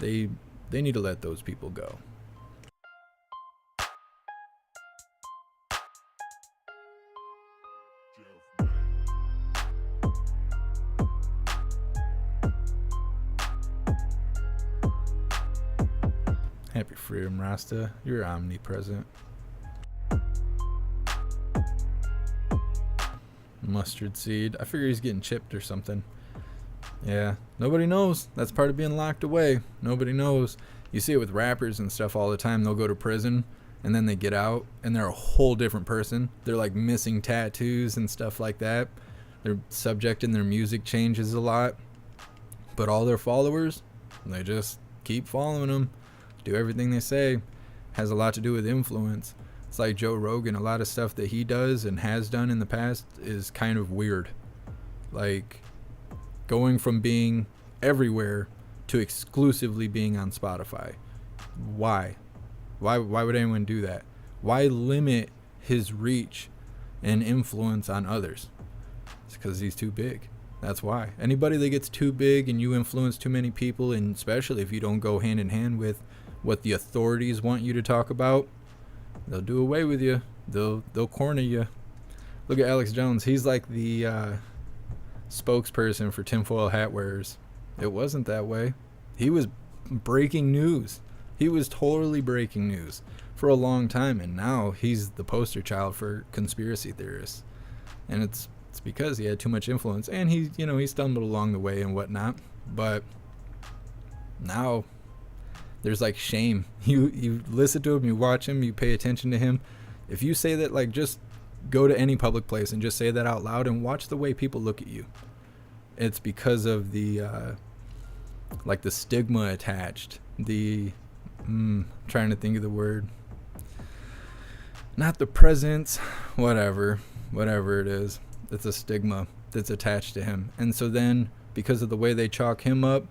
They need to let those people go. Happy freedom, Rasta. You're omnipresent. Mustard seed. I figure he's getting chipped or something. Yeah, nobody knows. That's part of being locked away. Nobody knows. You see it with rappers and stuff all the time. They'll go to prison and then they get out and they're a whole different person. They're like missing tattoos and stuff like that. Their subject in their music changes a lot. But all their followers, they just keep following them. Do everything they say. Has a lot to do with influence. It's like Joe Rogan. A lot of stuff that he does and has done in the past is kind of weird. Like going from being everywhere to exclusively being on Spotify. Why? Why would anyone do that? Why limit his reach and influence on others? It's because he's too big. That's why. Anybody that gets too big and you influence too many people, and especially if you don't go hand in hand with what the authorities want you to talk about, they'll do away with you. They'll corner you. Look at Alex Jones. He's like the spokesperson for tinfoil hat wearers. It wasn't that way. He was breaking news. He was totally breaking news for a long time, and now he's the poster child for conspiracy theorists. And it's because he had too much influence, and he stumbled along the way and whatnot. But now there's like shame. You listen to him, you watch him, you pay attention to him. If you say that, like, just go to any public place and just say that out loud and watch the way people look at you. It's because of the like the stigma attached. Trying to think of the word. Not the presence, whatever it is. It's a stigma that's attached to him. And so then, because of the way they chalk him up,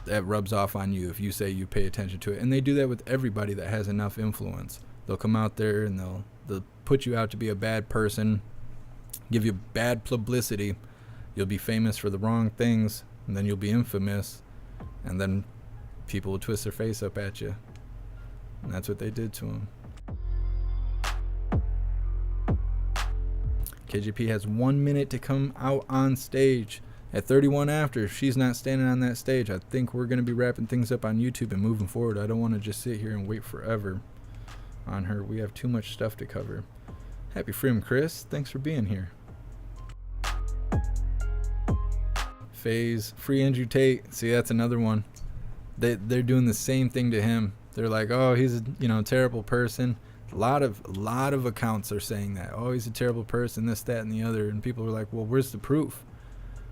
that rubs off on you if you say you pay attention to it. And they do that with everybody that has enough influence. They'll come out there and they'll put you out to be a bad person, give you bad publicity. You'll be famous for the wrong things, and then you'll be infamous, and then people will twist their face up at you. And that's what they did to him. KJP has 1 minute to come out on stage. At 31 after, if she's not standing on that stage, I think we're going to be wrapping things up on YouTube and moving forward. I don't want to just sit here and wait forever on her. We have too much stuff to cover. Happy freedom, Chris. Thanks for being here. FaZe, free Andrew Tate. See, that's another one. They're doing the same thing to him. They're like, oh, he's a terrible person. A lot of accounts are saying that. Oh, he's a terrible person, this, that, and the other. And people are like, well, where's the proof?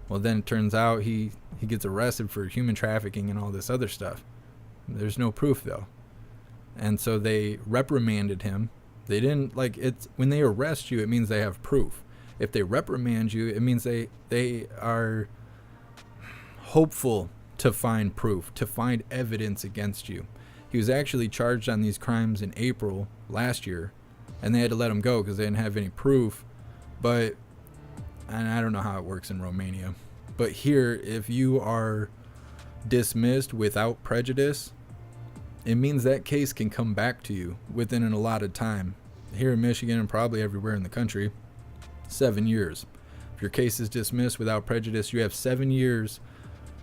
Well, then it turns out he gets arrested for human trafficking and all this other stuff. There's no proof, though. And so they reprimanded him. They didn't, like, it's when they arrest you, it means they have proof. If they reprimand you, it means they are hopeful to find proof, to find evidence against you. He was actually charged on these crimes in April last year, and they had to let him go because they didn't have any proof. But, and I don't know how it works in Romania, but here, if you are dismissed without prejudice, it means that case can come back to you within an allotted time. Here in Michigan and probably everywhere in the country, 7 years. If your case is dismissed without prejudice, you have 7 years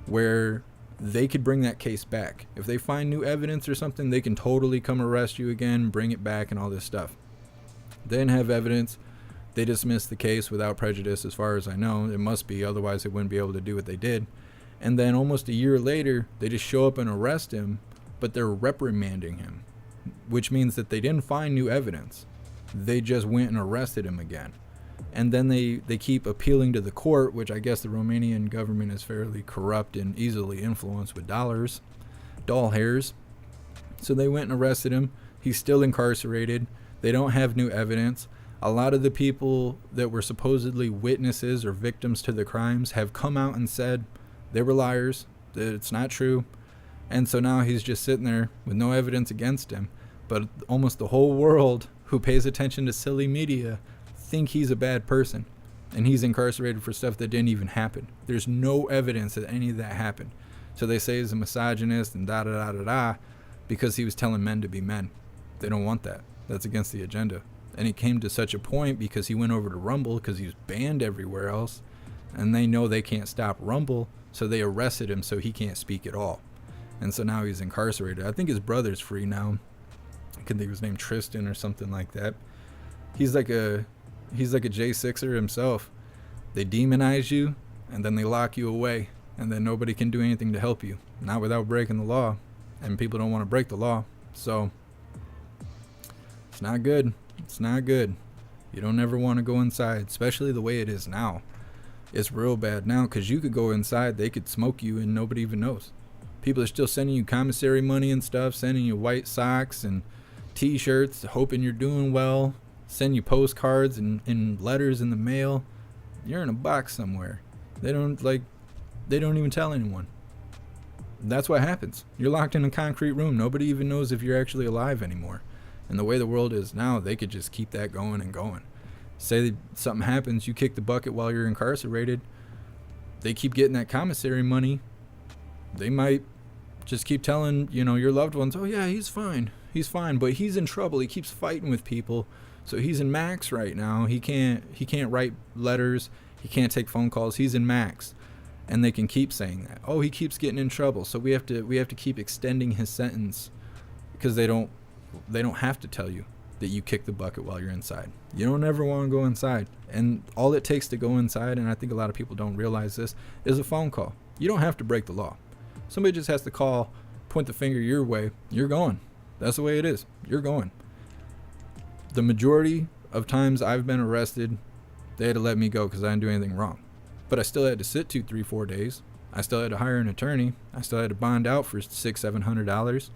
where they could bring that case back. If they find new evidence or something, they can totally come arrest you again, bring it back, and all this stuff. They didn't have evidence. They dismissed the case without prejudice, as far as I know. It must be, otherwise they wouldn't be able to do what they did. And then almost a year later, they just show up and arrest him, but they're reprimanding him, which means that they didn't find new evidence. They just went and arrested him again. And then they keep appealing to the court, which I guess the Romanian government is fairly corrupt and easily influenced with doll hairs. So they went and arrested him. He's still incarcerated. They don't have new evidence. A lot of the people that were supposedly witnesses or victims to the crimes have come out and said they were liars, that it's not true. And so now he's just sitting there with no evidence against him. But almost the whole world who pays attention to silly media think he's a bad person. And he's incarcerated for stuff that didn't even happen. There's no evidence that any of that happened. So they say he's a misogynist and da-da-da-da-da because he was telling men to be men. They don't want that. That's against the agenda. And it came to such a point because he went over to Rumble because he was banned everywhere else. And they know they can't stop Rumble, so they arrested him so he can't speak at all. And so now he's incarcerated. I think his brother's free now. I can think his name Tristan or something like that. He's like a J6er himself. They demonize you and then they lock you away, and then nobody can do anything to help you. Not without breaking the law. And people don't want to break the law. So it's not good. It's not good. You don't ever want to go inside, especially the way it is now. It's real bad now because you could go inside, they could smoke you and nobody even knows. People are still sending you commissary money and stuff, sending you white socks and t-shirts, hoping you're doing well, send you postcards and letters in the mail. You're in a box somewhere. They don't even tell anyone. That's what happens. You're locked in a concrete room. Nobody even knows if you're actually alive anymore. And the way the world is now, they could just keep that going and going. Say that something happens, you kick the bucket while you're incarcerated, they keep getting that commissary money. They might just keep telling, your loved ones, oh yeah, he's fine, but he's in trouble. He keeps fighting with people. So he's in max right now. He can't write letters. He can't take phone calls. He's in max. And they can keep saying that. Oh, he keeps getting in trouble. So we have to keep extending his sentence because they don't have to tell you that you kick the bucket while you're inside. You don't ever want to go inside. And all it takes to go inside, and I think a lot of people don't realize this, is a phone call. You don't have to break the law. Somebody just has to call, point the finger your way, you're going. That's the way it is. You're going. The majority of times I've been arrested, they had to let me go because I didn't do anything wrong. But I still had to sit 2, 3, 4 days. I still had to hire an attorney. I still had to bond out for $600-700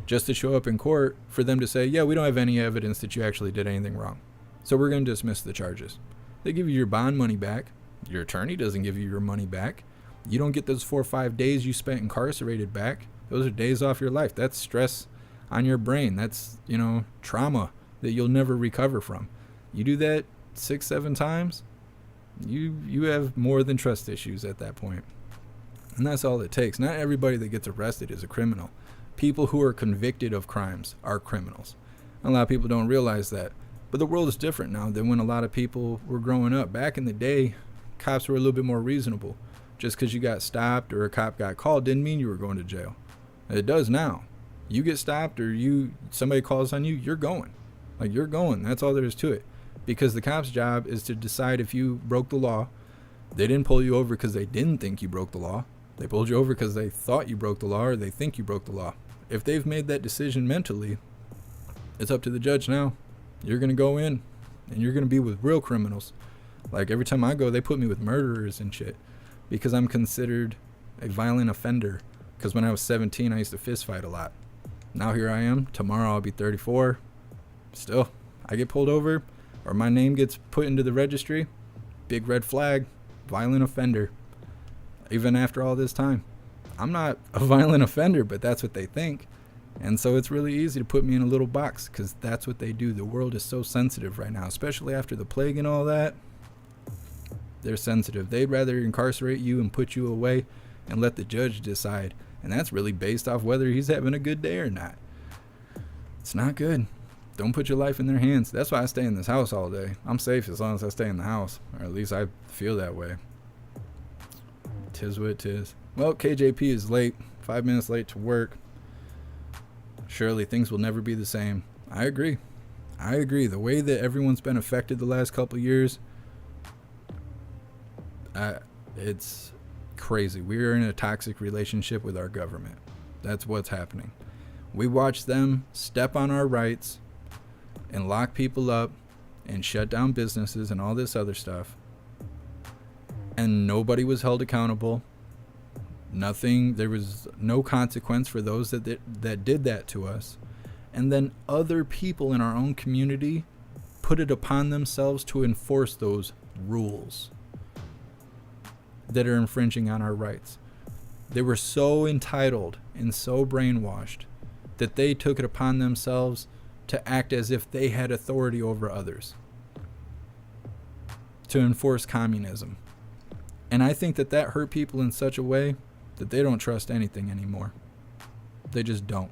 just to show up in court for them to say, yeah, we don't have any evidence that you actually did anything wrong. So we're going to dismiss the charges. They give you your bond money back. Your attorney doesn't give you your money back. You don't get those 4 or 5 days you spent incarcerated back. Those are days off your life. That's stress on your brain. That's, trauma that you'll never recover from. You do that 6, 7 times, you have more than trust issues at that point. And that's all it takes. Not everybody that gets arrested is a criminal. People who are convicted of crimes are criminals. A lot of people don't realize that. But the world is different now than when a lot of people were growing up. Back in the day, cops were a little bit more reasonable. Just because you got stopped or a cop got called didn't mean you were going to jail. It does now. You get stopped or somebody calls on you, you're going. Like, you're going. That's all there is to it. Because the cop's job is to decide if you broke the law. They didn't pull you over because they didn't think you broke the law. They pulled you over because they thought you broke the law or they think you broke the law. If they've made that decision mentally, it's up to the judge now. You're going to go in and you're going to be with real criminals. Like, every time I go, they put me with murderers and shit because I'm considered a violent offender. Because when I was 17, I used to fist fight a lot. Now here I am. Tomorrow I'll be 34. Still, I get pulled over or my name gets put into the registry. Big red flag. Violent offender. Even after all this time. I'm not a violent offender, but that's what they think. And so it's really easy to put me in a little box because that's what they do. The world is so sensitive right now, especially after the plague and all that. They're sensitive. They'd rather incarcerate you and put you away and let the judge decide. And that's really based off whether he's having a good day or not. It's not good. Don't put your life in their hands. That's why I stay in this house all day. I'm safe as long as I stay in the house, or at least I feel that way. Tis what it is. Well, KJP is late, 5 minutes late to work. Surely things will never be the same. I agree. The way that everyone's been affected the last couple of years, it's crazy. We are in a toxic relationship with our government. That's what's happening. We watch them step on our rights and lock people up and shut down businesses and all this other stuff. And nobody was held accountable. Nothing, there was no consequence for those that did that to us. And then other people in our own community put it upon themselves to enforce those rules that are infringing on our rights. They were so entitled and so brainwashed that they took it upon themselves to act as if they had authority over others, to enforce communism. And I think that hurt people in such a way that they don't trust anything anymore. They just don't.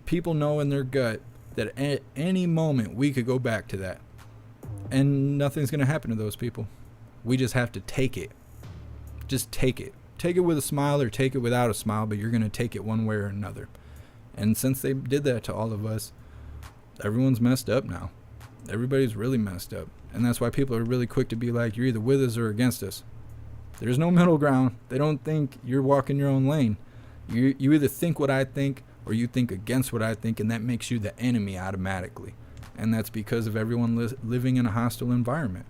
People know in their gut that at any moment we could go back to that, and nothing's going to happen to those people. We just have to take it. Just take it. Take it with a smile or take it without a smile, but you're going to take it one way or another. And since they did that to all of us, everyone's messed up now. Everybody's really messed up. And that's why people are really quick to be like, you're either with us or against us. There's no middle ground. They don't think you're walking your own lane. You either think what I think or you think against what I think, and that makes you the enemy automatically. And that's because of everyone living in a hostile environment.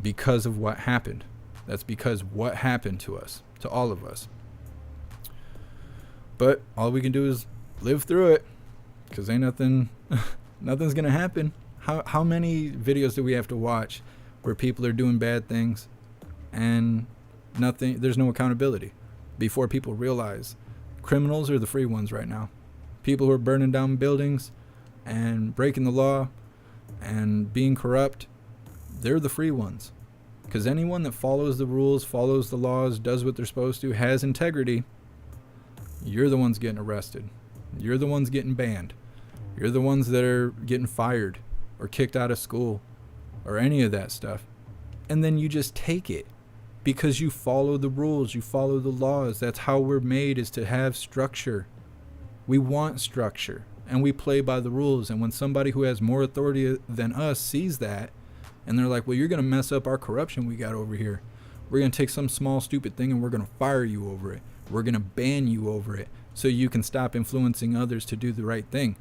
Because of what happened. That's because what happened to us, to all of us. But all we can do is live through it, because ain't nothing's going to happen. How many videos do we have to watch where people are doing bad things and there's no accountability before people realize criminals are the free ones right now. People who are burning down buildings and breaking the law and being corrupt, they're the free ones. Because anyone that follows the rules, follows the laws, does what they're supposed to, has integrity, you're the ones getting arrested. You're the ones getting banned. You're the ones that are getting fired or kicked out of school or any of that stuff. And then you just take it because you follow the rules, you follow the laws. That's how we're made, is to have structure. We want structure and we play by the rules. And when somebody who has more authority than us sees that, and they're like, well, you're going to mess up our corruption we got over here. We're going to take some small stupid thing and we're going to fire you over it. We're going to ban you over it so you can stop influencing others to do the right thing.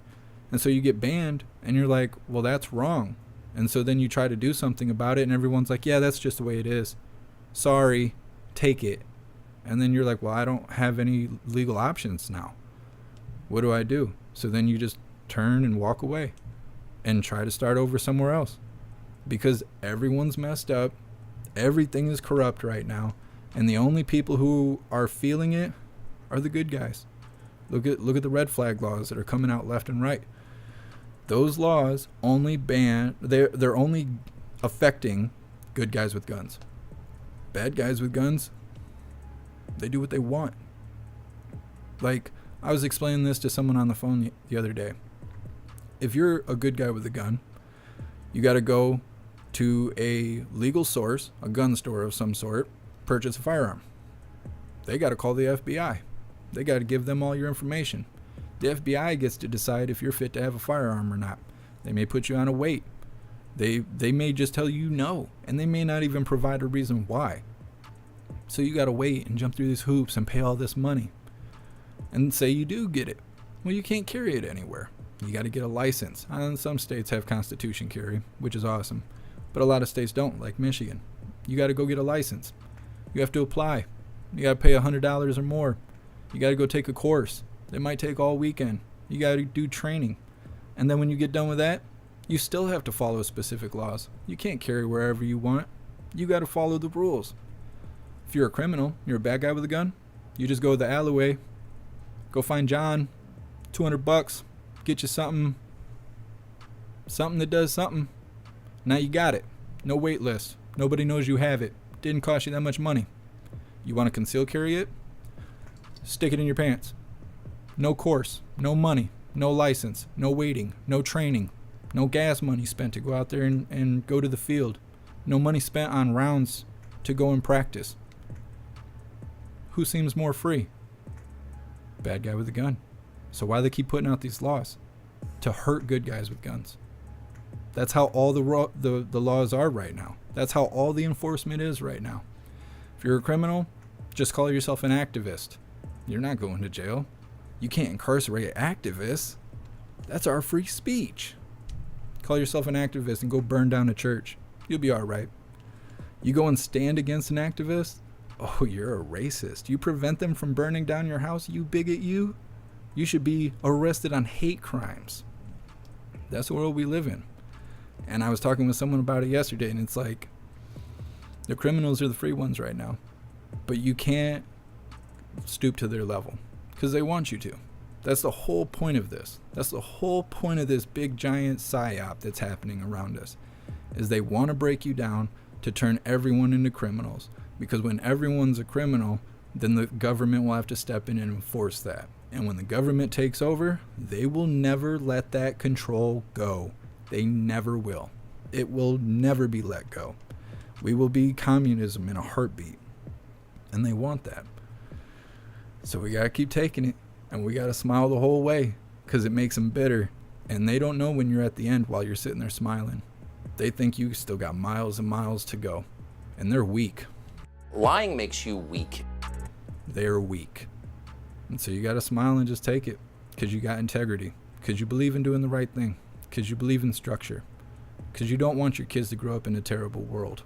And so you get banned and you're like, well, that's wrong. And so then you try to do something about it and everyone's like, yeah, that's just the way it is. Sorry, take it. And then you're like, well, I don't have any legal options now. What do I do? So then you just turn and walk away and try to start over somewhere else. Because everyone's messed up. Everything is corrupt right now. And the only people who are feeling it are the good guys. Look at the red flag laws that are coming out left and right. Those laws only they're only affecting good guys with guns. Bad guys with guns, they do what they want. Like, I was explaining this to someone on the phone the other day. If you're a good guy with a gun, you got to go to a legal source, a gun store of some sort, purchase a firearm. They got to call the FBI. They got to give them all your information. The FBI gets to decide if you're fit to have a firearm or not. They may put you on a wait. They may just tell you no, and they may not even provide a reason why. So you got to wait and jump through these hoops and pay all this money. And say you do get it. Well, you can't carry it anywhere. You got to get a license. And some states have constitution carry, which is awesome. But a lot of states don't, like Michigan. You got to go get a license. You have to apply. You got to pay $100 or more. You got to go take a course. It might take all weekend. You got to do training. And then when you get done with that, you still have to follow specific laws. You can't carry wherever you want. You got to follow the rules. If you're a criminal, you're a bad guy with a gun, you just go to the alleyway, go find John, $200, get you something that does something. Now you got it. No wait list. Nobody knows you have it. Didn't cost you that much money. You want to conceal carry it? Stick it in your pants. No course, no money, no license, no waiting, no training, no gas money spent to go out there and go to the field. No money spent on rounds to go and practice. Who seems more free? Bad guy with a gun. So why do they keep putting out these laws? To hurt good guys with guns. That's how all the laws are right now. That's how all the enforcement is right now. If you're a criminal, just call yourself an activist. You're not going to jail. You can't incarcerate activists. That's our free speech. Call yourself an activist and go burn down a church. You'll be all right. You go and stand against an activist? Oh, you're a racist. You prevent them from burning down your house, you bigot you? You should be arrested on hate crimes. That's the world we live in. And I was talking with someone about it yesterday, and it's like, the criminals are the free ones right now. But you can't stoop to their level because they want you to. That's the whole point of this. That's the whole point of this big giant psyop that's happening around us, is they want to break you down to turn everyone into criminals. Because when everyone's a criminal, then the government will have to step in and enforce that. And when the government takes over, they will never let that control go. They never will. It will never be let go. We will be communism in a heartbeat. And they want that. So we got to keep taking it. And we got to smile the whole way, because it makes them bitter. And they don't know when you're at the end while you're sitting there smiling. They think you still got miles and miles to go. And they're weak. Lying makes you weak. They're weak. And so you got to smile and just take it, because you got integrity, because you believe in doing the right thing, because you believe in structure, because you don't want your kids to grow up in a terrible world.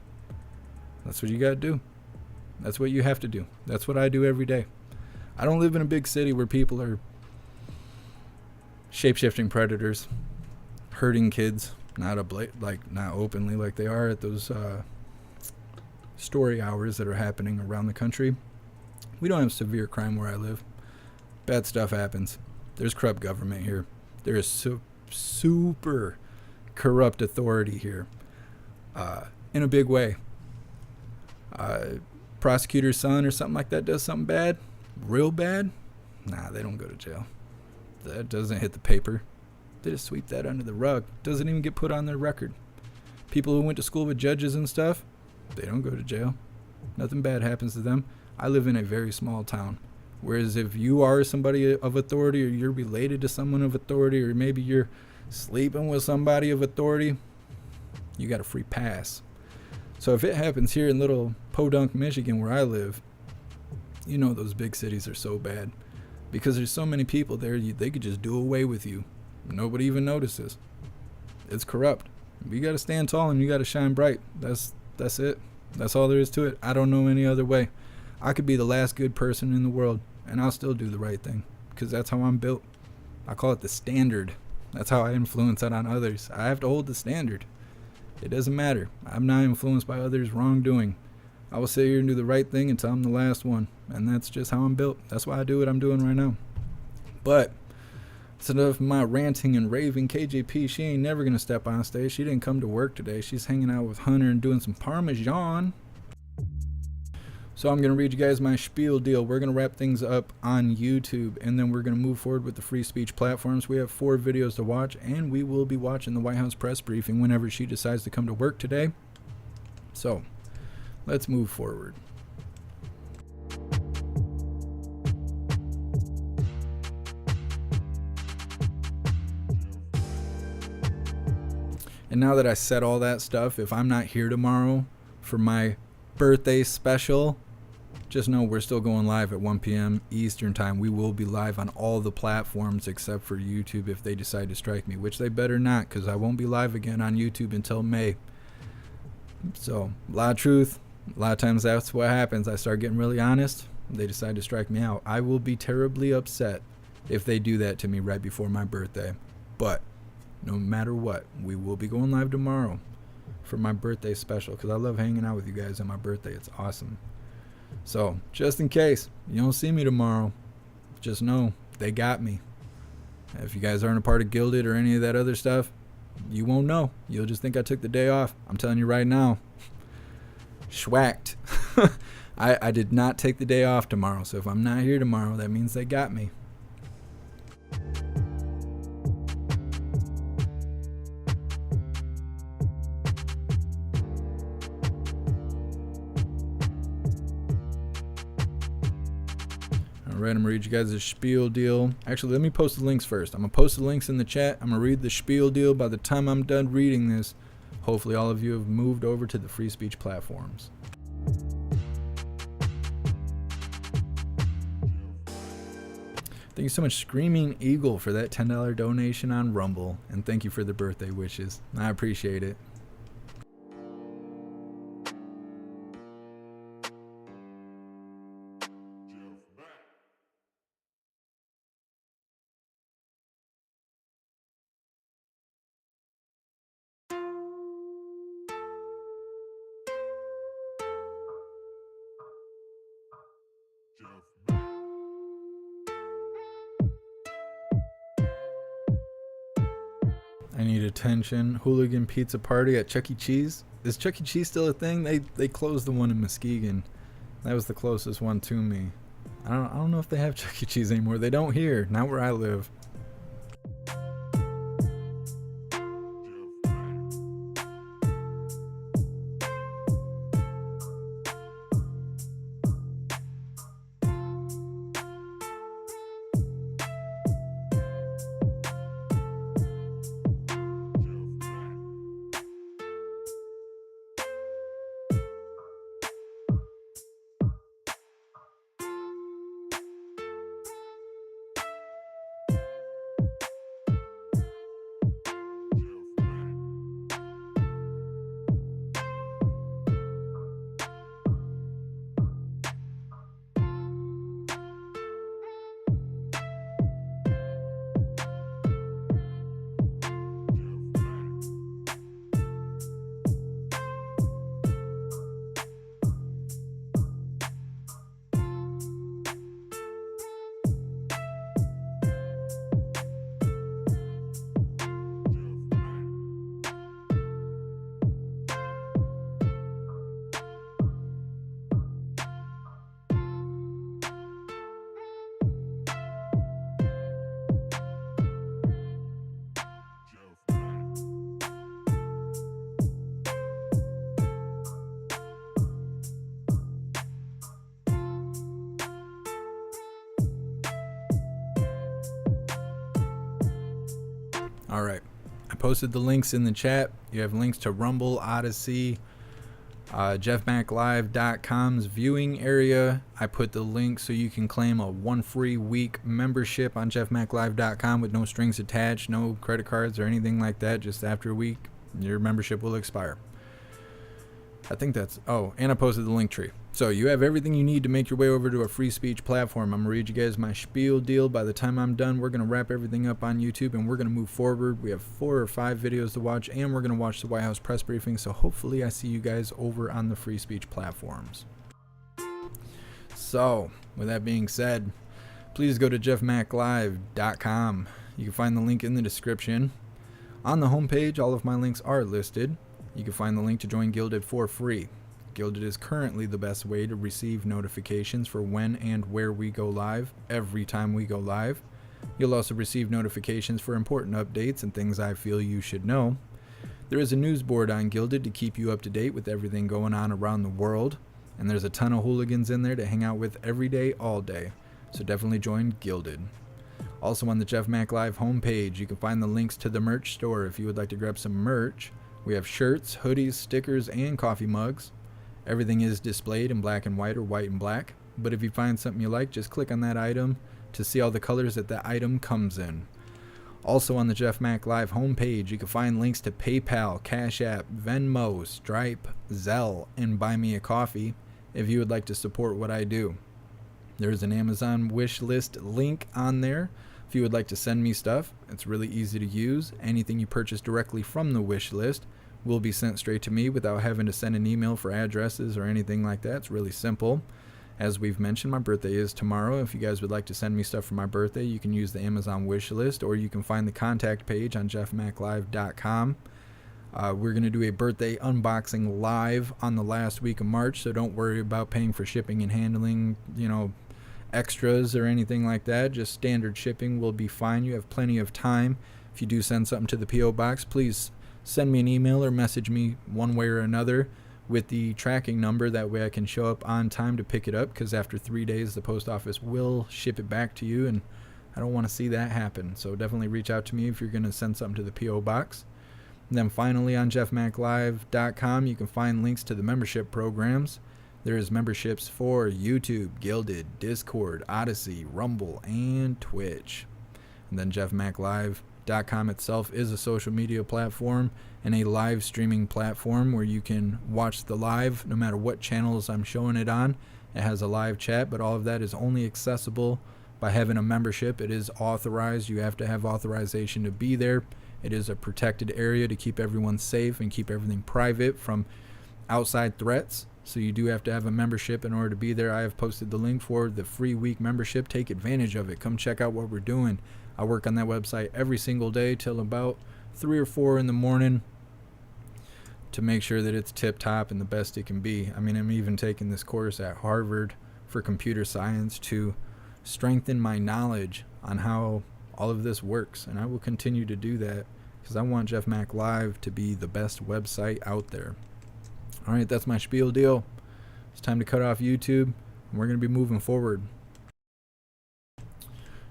That's what you got to do. That's what you have to do. That's what I do every day. I don't live in a big city where people are shape-shifting predators, hurting kids, not openly like they are at those story hours that are happening around the country. We don't have severe crime where I live. Bad stuff happens. There's corrupt government here. There is super corrupt authority here, in a big way. Prosecutor's son or something like that does something bad, real bad, nah, they don't go to jail. That doesn't hit the paper. They just sweep that under the rug. Doesn't even get put on their record. People who went to school with judges and stuff, they don't go to jail. Nothing bad happens to them. I live in a very small town. Whereas if you are somebody of authority, or you're related to someone of authority, or maybe you're sleeping with somebody of authority, you got a free pass. So if it happens here in little Podunk, Michigan, where I live, you know those big cities are so bad. Because there's so many people there, they could just do away with you. Nobody even notices. It's corrupt. You got to stand tall and you got to shine bright. That's it. That's all there is to it. I don't know any other way. I could be the last good person in the world, and I'll still do the right thing, because that's how I'm built. I call it the standard. That's how I influence that on others. I have to hold the standard. It doesn't matter. I'm not influenced by others' wrongdoing. I will sit here and do the right thing until I'm the last one, and that's just how I'm built. That's why I do what I'm doing right now. But instead of my ranting and raving, KJP, she ain't never going to step on stage. She didn't come to work today. She's hanging out with Hunter and doing some Parmesan. So I'm going to read you guys my spiel deal. We're going to wrap things up on YouTube, and then we're going to move forward with the free speech platforms. We have 4 videos to watch, and we will be watching the White House press briefing whenever she decides to come to work today. So let's move forward. And now that I said all that stuff, if I'm not here tomorrow for my birthday special, just know we're still going live at 1 p.m. Eastern time. We will be live on all the platforms except for YouTube if they decide to strike me, which they better not, because I won't be live again on YouTube until May. So, a lot of truth. A lot of times that's what happens. I start getting really honest. They decide to strike me out. I will be terribly upset if they do that to me right before my birthday. But no matter what, we will be going live tomorrow for my birthday special, because I love hanging out with you guys on my birthday. It's awesome. So just in case you don't see me tomorrow, just know they got me. If you guys aren't a part of Gilded or any of that other stuff, you won't know. You'll just think I took the day off. I'm telling you right now, schwacked. I did not take the day off tomorrow. So if I'm not here tomorrow, that means they got me. Alright, I'm going to read you guys the spiel deal. Actually, let me post the links first. I'm going to post the links in the chat. I'm going to read the spiel deal. By the time I'm done reading this, hopefully all of you have moved over to the free speech platforms. Thank you so much, Screaming Eagle, for that $10 donation on Rumble. And thank you for the birthday wishes. I appreciate it. I need attention. Hooligan pizza party at Chuck E. Cheese. Is Chuck E. Cheese still a thing? They closed the one in Muskegon. That was the closest one to me. I don't know if they have Chuck E. Cheese anymore. They don't here. Not where I live. All right. I posted the links in the chat. You have links to Rumble, Odyssey, jeffmaclive.com's viewing area. I put the link so you can claim a 1 free week membership on jeffmaclive.com with no strings attached, no credit cards or anything like that. Just after a week, your membership will expire. I think that's... Oh, and I posted the link tree. So you have everything you need to make your way over to a free speech platform. I'm going to read you guys my spiel deal. By the time I'm done, we're going to wrap everything up on YouTube, and we're going to move forward. We have 4 or 5 videos to watch, and we're going to watch the White House press briefing. So hopefully I see you guys over on the free speech platforms. So, with that being said, please go to jeffmaclive.com. You can find the link in the description. On the homepage, all of my links are listed. You can find the link to join Gilded for free. Gilded is currently the best way to receive notifications for when and where we go live, every time we go live. You'll also receive notifications for important updates and things I feel you should know. There is a news board on Gilded to keep you up to date with everything going on around the world. And there's a ton of hooligans in there to hang out with every day, all day. So definitely join Gilded. Also on the JeffMac Live homepage, you can find the links to the merch store if you would like to grab some merch. We have shirts, hoodies, stickers, and coffee mugs. Everything is displayed in black and white or white and black. But if you find something you like, just click on that item to see all the colors that that item comes in. Also on the JeffMac Live homepage, you can find links to PayPal, Cash App, Venmo, Stripe, Zelle, and Buy Me a Coffee if you would like to support what I do. There is an Amazon wish list link on there. If you would like to send me stuff, it's really easy to use. Anything you purchase directly from the wish list will be sent straight to me without having to send an email for addresses or anything like that. It's really simple. As we've mentioned, my birthday is tomorrow. If you guys would like to send me stuff for my birthday, you can use the Amazon wish list, or you can find the contact page on jeffmaclive.com. We're going to do a birthday unboxing live on the last week of March, so don't worry about paying for shipping and handling, extras or anything like that. Just standard shipping will be fine. You have plenty of time. If you do send something to the P.O. Box, please send me an email or message me one way or another with the tracking number. That way I can show up on time to pick it up, because after 3 days the post office will ship it back to you, and I don't want to see that happen. So definitely reach out to me if you're going to send something to the P.O. Box. And then finally on jeffmaclive.com you can find links to the membership programs. There is memberships for YouTube, Gilded, Discord, Odyssey, Rumble, and Twitch. And then JeffMacLive.com itself is a social media platform and a live streaming platform where you can watch the live no matter what channels I'm showing it on. It has a live chat, but all of that is only accessible by having a membership. It is authorized. You have to have authorization to be there. It is a protected area to keep everyone safe and keep everything private from outside threats. So you do have to have a membership in order to be there. I have posted the link for the free week membership. Take advantage of it. Come check out what we're doing. I work on that website every single day till about 3 or 4 in the morning to make sure that it's tip top and the best it can be. I mean, I'm even taking this course at Harvard for computer science to strengthen my knowledge on how all of this works, and I will continue to do that because I want JeffMac Live to be the best website out there. All right, that's my spiel deal. It's time to cut off YouTube, and we're going to be moving forward.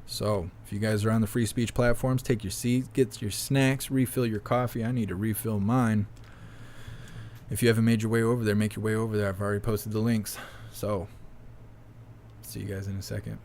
So if you guys are on the free speech platforms, take your seats, get your snacks, refill your coffee. I need to refill mine. If you haven't made your way over there, make your way over there. I've already posted the links. So see you guys in a second.